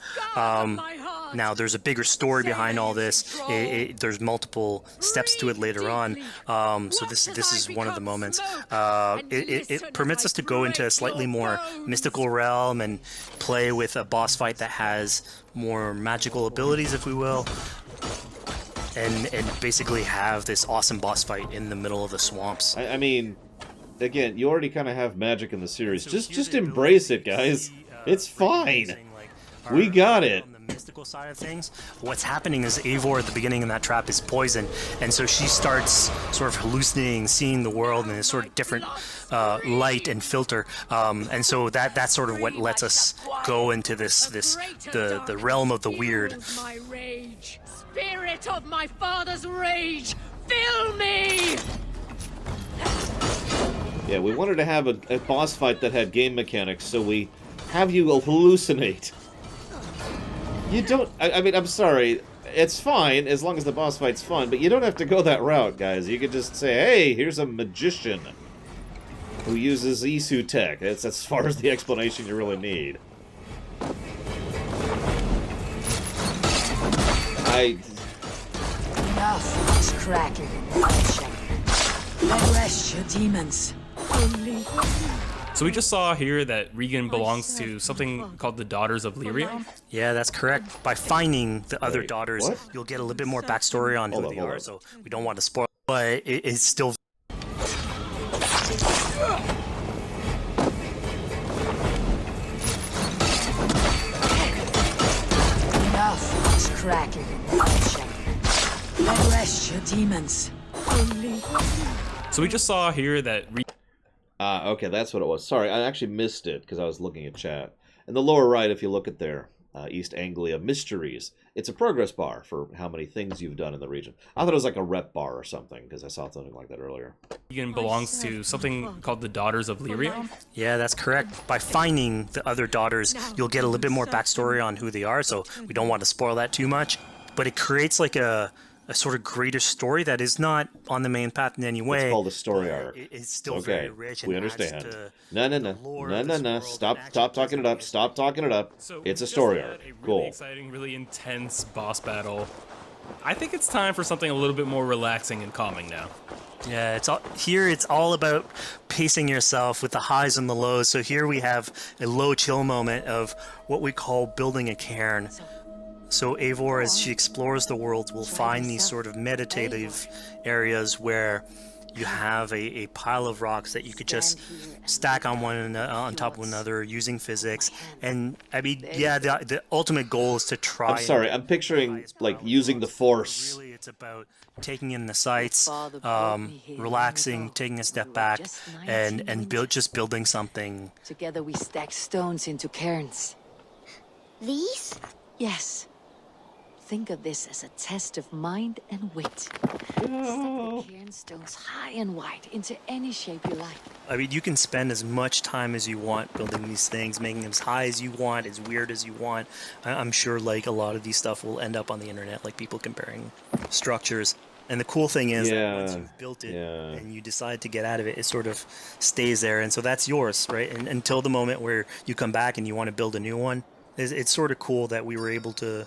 Now, there's a bigger story behind all this. There's multiple steps to it later on. So this is one of the moments. It permits us to go into a slightly more mystical realm and play with a boss fight that has more magical abilities, if we will. And basically have this awesome boss fight in the middle of the swamps. I mean, again, you already kind of have magic in the series. Just embrace it, guys. It's fine. We got it. Mystical side of things, what's happening is Eivor at the beginning in that trap is poisoned, and so she starts sort of hallucinating, seeing the world in a sort of different light and filter, and so that's sort of what lets us go into the realm of the weird. My rage, spirit of my father's rage, fill me! Yeah, we wanted to have a boss fight that had game mechanics, so we have you hallucinate. You don't... I mean, I'm sorry. It's fine as long as the boss fight's fun, but you don't have to go that route, guys. You could just say, hey, here's a magician who uses Isu tech. That's as far as the explanation you really need. Enough is cracking and punching. Let rest your demons. So we just saw here that Regan belongs to something called the Daughters of Lyrium. Yeah, that's correct. By finding the other Wait, daughters, what? you'll get a little bit more backstory on who they are, so we don't want to spoil, but it's still... Enough is cracking and punching. Let rest your demons. So we just saw here that Okay, that's what it was. Sorry, I actually missed it because I was looking at chat. In the lower right, if you look at there, East Anglia Mysteries, it's a progress bar for how many things you've done in the region. I thought it was like a rep bar or something, because I saw something like that earlier. Regan belongs to something called the Daughters of Lyrium. Yeah, that's correct. By finding the other daughters, you'll get a little bit more backstory on who they are, so we don't want to spoil that too much. But it creates like a sort of greater story that is not on the main path in any way. It's called a story arc. It's still okay, very rich. And we adds understand. to No. Stop talking it up. Stop talking it up. So It's a we story just had arc. a really Cool. exciting, really intense boss battle. I think it's time for something a little bit more relaxing and calming now. Yeah, it's all about pacing yourself with the highs and the lows. So here we have a low chill moment of what we call building a cairn. So Eivor, as she explores the world, will find these sort of meditative areas where you have a pile of rocks that you could just stack on top of one another using physics. And I mean, yeah, the ultimate goal is to try. I'm sorry, I'm picturing like using the Force. Really, it's about taking in the sights, relaxing, taking a step back, and building something. Together we stack stones into cairns. These? Yes. Think of this as a test of mind and wit. Stack the cairn stones high and wide into any shape you like. I mean, you can spend as much time as you want building these things, making them as high as you want, as weird as you want. I'm sure like a lot of these stuff will end up on the internet, like people comparing structures. And the cool thing is that once you've built it and you decide to get out of it, it sort of stays there. And so that's yours, right? And until the moment where you come back and you want to build a new one, it's sort of cool that we were able to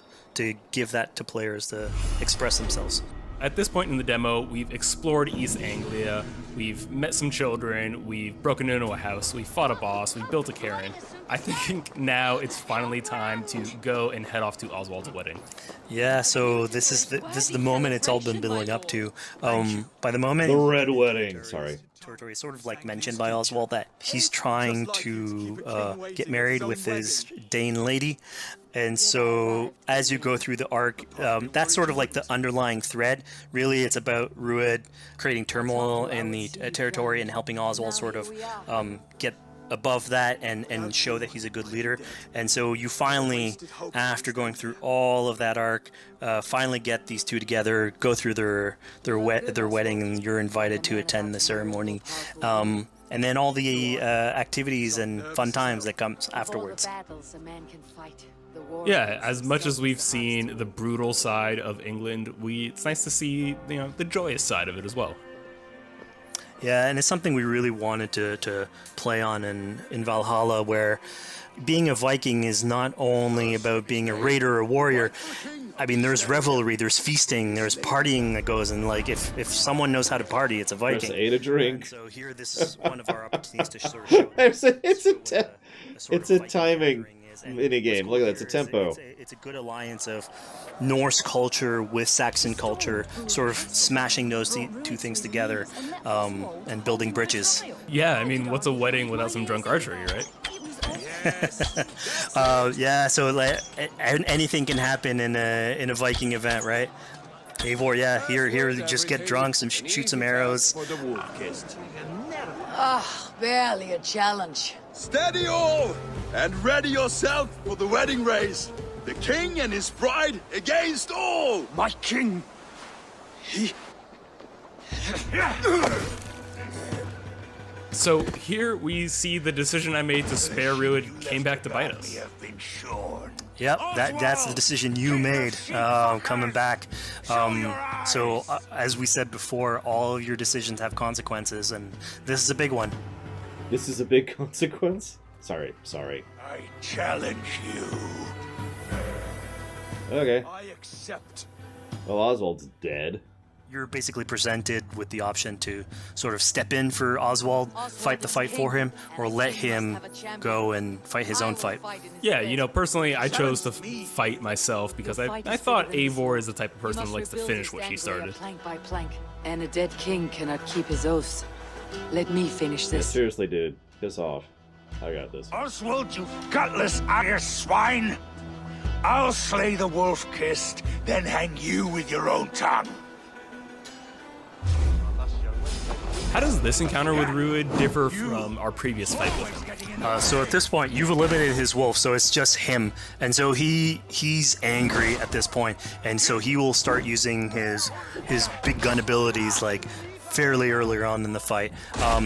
give that to players to express themselves. At this point in the demo, we've explored East Anglia, we've met some children, we've broken into a house, we fought a boss, we built a cairn. I think now it's finally time to go and head off to Oswald's wedding. Yeah, so this is the moment it's all been building up to. By the moment... The Red Wedding, sorry. Territory is sort of like mentioned by Oswald that he's trying to get married with his Dane lady. And so as you go through the arc, that's sort of like the underlying thread. Really, it's about Rued creating turmoil in the territory and helping Oswald sort of get above that and show that he's a good leader. And so you finally, after going through all of that arc, finally get these two together, go through their wedding, and you're invited to attend the ceremony. And then all the activities and fun times that comes afterwards. Yeah, as much as we've seen the brutal side of England, it's nice to see, the joyous side of it as well. Yeah, and it's something we really wanted to play on in Valhalla, where being a Viking is not only about being a raider or a warrior. I mean, there's revelry, there's feasting, there's partying that goes, and like if someone knows how to party, it's a Viking. There's a drink. And so here, this is one of our opportunities to sort of show. It's a timing mini game. Look at that, it's a tempo. It's a good alliance of Norse culture with Saxon culture, sort of smashing those two things together and building bridges. Yeah, I mean, what's a wedding without some drunk archery, right? Yeah, so like, anything can happen in a Viking event, right? Eivor, yeah, here, just get drunk, shoot some arrows. Barely a challenge. Steady all, and ready yourself for the wedding race. The king and his bride against all. My king, he... So here we see the decision I made to spare Rued came back to bite us. Yep, that's the decision you made, coming back. So as we said before, all of your decisions have consequences, and this is a big one. This is a big consequence? Sorry. I challenge you. Okay. I accept. Well, Oswald's dead. You're basically presented with the option to sort of step in for Oswald, fight the fight for him, or let him go and fight his own fight. Yeah, personally, I chose to fight myself because I thought Eivor is the type of person who likes to finish what she started. Plank by plank, and a dead king cannot keep his oaths. Let me finish Yeah, this. seriously, dude. Piss off. I got this. Oswald, you gutless Irish swine! I'll slay the wolf-kissed, then hang you with your own tongue. How does this encounter with Rued differ from our previous fight with him? So at this point, you've eliminated his wolf, so it's just him. And so he's angry at this point, and so he will start using his big gun abilities like fairly earlier on in the fight.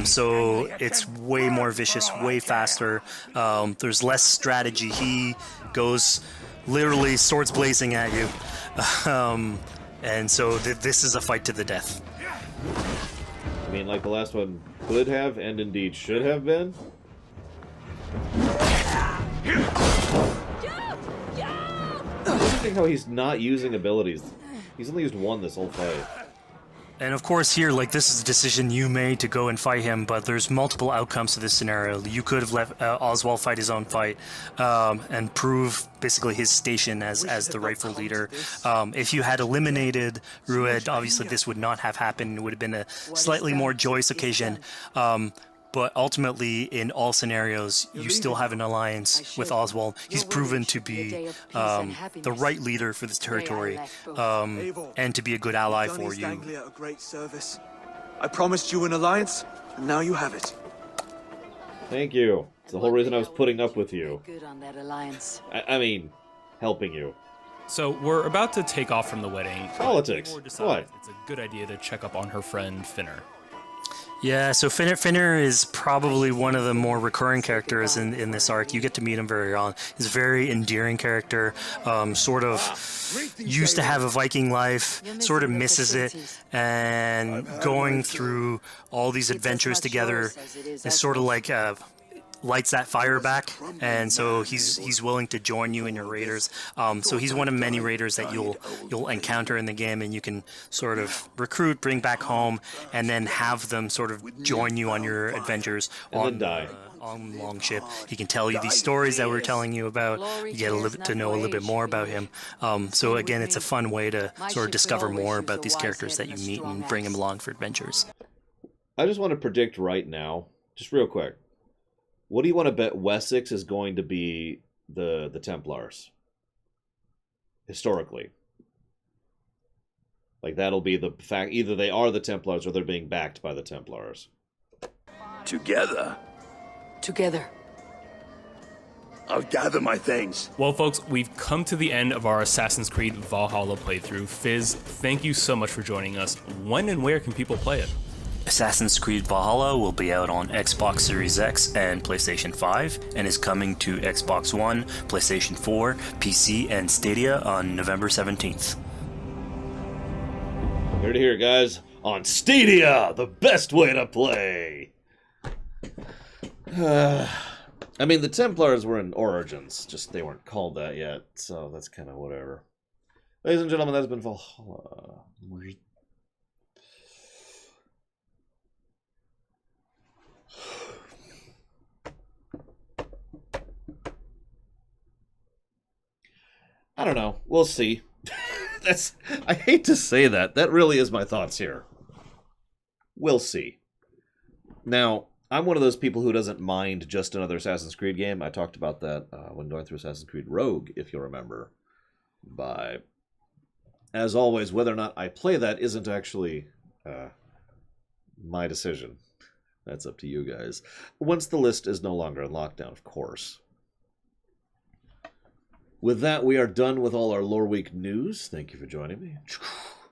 So it's way more vicious, way faster. There's less strategy. He goes literally swords blazing at you. And so this is a fight to the death. I mean, like the last one could have and indeed should have been. I think how he's not using abilities. He's only used one this whole fight. And of course here, like, this is a decision you made to go and fight him, but there's multiple outcomes to this scenario. You could have let Oswald fight his own fight and prove basically his station as the rightful leader. If you had eliminated Rued, obviously this would not have happened. It would have been a slightly more joyous occasion. But ultimately, in all scenarios, you still have an alliance with Oswald. He's proven to be the right leader for this territory and to be a good ally for you. A great service. I promised you an alliance, and now you have it. Thank you. It's the whole reason I was putting up with you. Good on that alliance. I mean, helping you. So we're about to take off from the wedding. Politics. What? It's a good idea to check up on her friend Finner. Yeah, so Finner is probably one of the more recurring characters in this arc. You get to meet him very early on. He's a very endearing character, sort of used to have a Viking life, sort of misses it, and going through all these adventures together is sort of like lights that fire back, and so he's willing to join you in your raiders. So he's one of many raiders that you'll encounter in the game, and you can sort of recruit, bring back home, and then have them sort of join you on your adventures on Longship. He can tell you these stories that we're telling you about. You get to know a little bit more about him. So again, it's a fun way to sort of discover more about these characters that you meet and bring them along for adventures. I just want to predict right now, just real quick. What do you want to bet Wessex is going to be the Templars? Historically. Like, that'll be the fact, either they are the Templars or they're being backed by the Templars. Together. I'll gather my things. Well, folks, we've come to the end of our Assassin's Creed Valhalla playthrough. Fizz, thank you so much for joining us. When and where can people play it? Assassin's Creed Valhalla will be out on Xbox Series X and PlayStation 5, and is coming to Xbox One, PlayStation 4, PC, and Stadia on November 17th. Here to hear, guys, on Stadia, the best way to play. I mean, the Templars were in Origins, just they weren't called that yet, so that's kind of whatever. Ladies and gentlemen, that's been Valhalla. I don't know. We'll see. I hate to say that. That really is my thoughts here. We'll see. Now, I'm one of those people who doesn't mind just another Assassin's Creed game. I talked about that when going through Assassin's Creed Rogue, if you'll remember. But, as always, whether or not I play that isn't actually my decision. That's up to you guys. Once the list is no longer in lockdown, of course. With that, we are done with all our Loreweek news. Thank you for joining me.